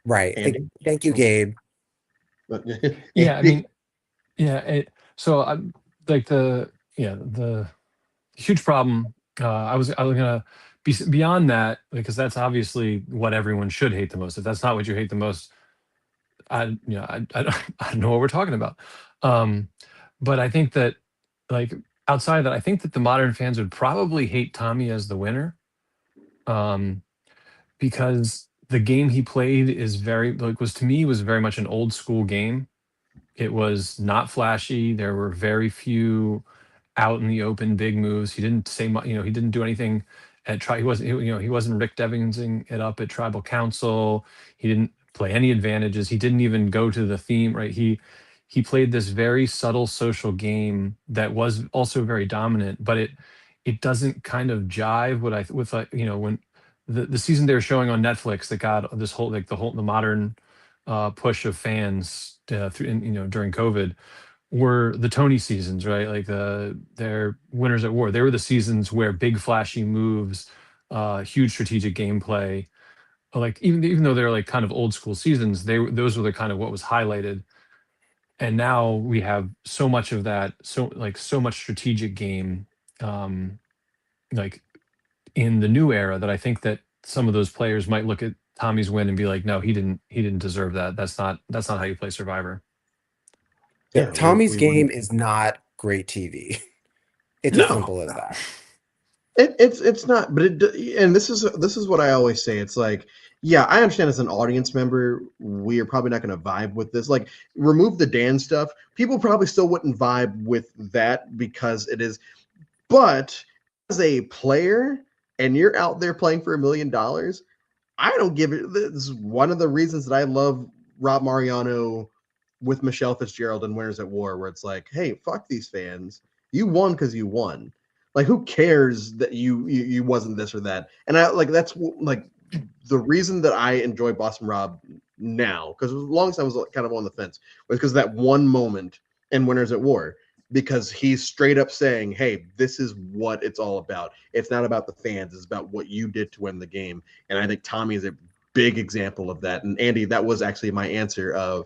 Right. Andy. Thank you, Gabe. Yeah, I Andy. mean, yeah. So I'm like the huge problem. I was gonna be beyond that because that's obviously what everyone should hate the most. If that's not what you hate the most, I don't know what we're talking about. Um, but I think that like outside of that, I think that the modern fans would probably hate Tommy as the winner. Um, because the game he played is very like was to me was very much an old school game. It was not flashy. There were very few out in the open big moves. He didn't say much, he didn't do anything at try. He wasn't Rick Devinsing it up at tribal council. He didn't play any advantages. He didn't even go to the theme, right? He played this very subtle social game that was also very dominant, but it doesn't kind of jive what I with like, when the season they were showing on Netflix that got this whole like the modern push of fans through during COVID were the Tony seasons, right? Like their Winners at War. They were the seasons where big flashy moves, huge strategic gameplay. Like even though they're like kind of old school seasons, those were the kind of what was highlighted. And now we have so much of that, so much strategic game, um, like in the new era that I think that some of those players might look at Tommy's win and be like, no, he didn't deserve that. That's not how you play Survivor. Yeah, Yeah. Tommy's We would. game is not great TV. It's as No. simple as that. It's not, but and this is what I always say. It's like, yeah, I understand as an audience member, we are probably not going to vibe with this. Like, remove the Dan stuff, people probably still wouldn't vibe with that because it is. But as a player, and you're out there playing for $1 million, I don't give it. This is one of the reasons that I love Rob Mariano with Michelle Fitzgerald and Winners at War, where it's like, hey, fuck these fans. You won because you won. Like, who cares that you wasn't this or that? And I like that's like the reason that I enjoy Boston Rob now, because as long as I was kind of on the fence, was because that one moment in Winners at War, because he's straight up saying, hey, this is what it's all about. It's not about the fans, it's about what you did to win the game. And I think Tommy is a big example of that. And Andy, that was actually my answer of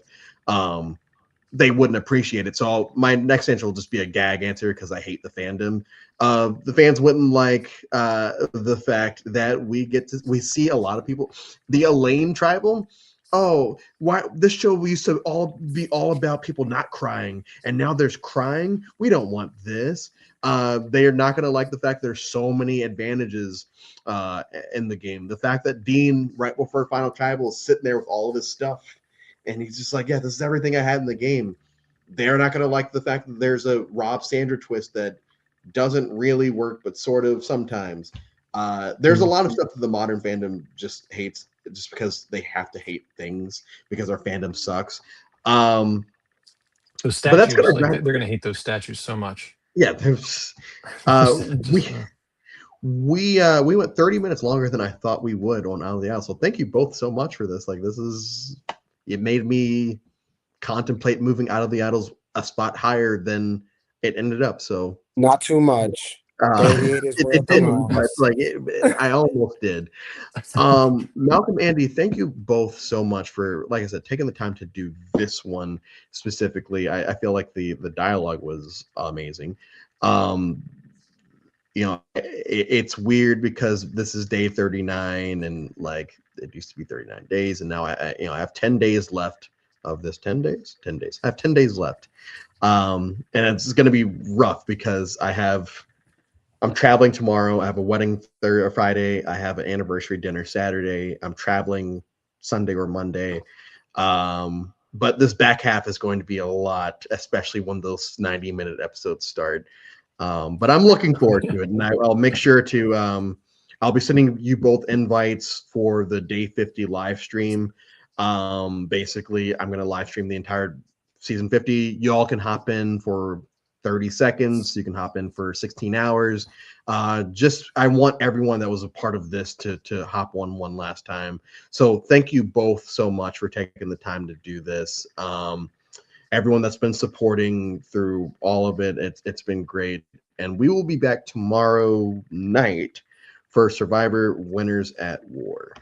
they wouldn't appreciate it. So my next answer will just be a gag answer because I hate the fandom. The fans wouldn't like the fact that we see a lot of people, the Elaine tribal. Oh, why this show we used to all be all about people not crying, and now there's crying. We don't want this. They are not going to like the fact there's so many advantages in the game. The fact that Dean, right before Final Tribal, is sitting there with all of his stuff, and he's just like, "Yeah, this is everything I had in the game." They're not going to like the fact that there's a Rob Sandra twist that doesn't really work, but sort of sometimes. There's a lot of stuff that the modern fandom just hates, just because they have to hate things because our fandom sucks. Those But that's statues, gonna like they're gonna hate those statues so much. yeah. There's, Just, we went 30 minutes longer than I thought we would on Out of the Isle. So thank you both so much for this. Like it made me contemplate moving Out of the Idols a spot higher than it ended up. So Not too much. 38 is where it it didn't, but belongs. like I almost did. Malcolm, Andy, thank you both so much for, like I said, taking the time to do this one specifically. I feel like the dialogue was amazing. Um, it's weird because this is day 39, and like it used to be 39 days, and now I have 10 days left of this. 10 days, 10 days. I have 10 days left, and it's going to be rough because I'm traveling tomorrow. I have a wedding Friday. I have an anniversary dinner Saturday. I'm traveling Sunday or Monday. But this back half is going to be a lot, especially when those 90-minute episodes start. But I'm looking forward to it, and I'll make sure to. I'll be sending you both invites for the day 50 live stream. Basically, I'm going to live stream the entire season 50. You all can hop in for 30 seconds. You can hop in for 16 hours. Just I want everyone that was a part of this to hop on one last time. So thank you both so much for taking the time to do this. Everyone that's been supporting through all of it, it's been great. And we will be back tomorrow night for Survivor Winners at War.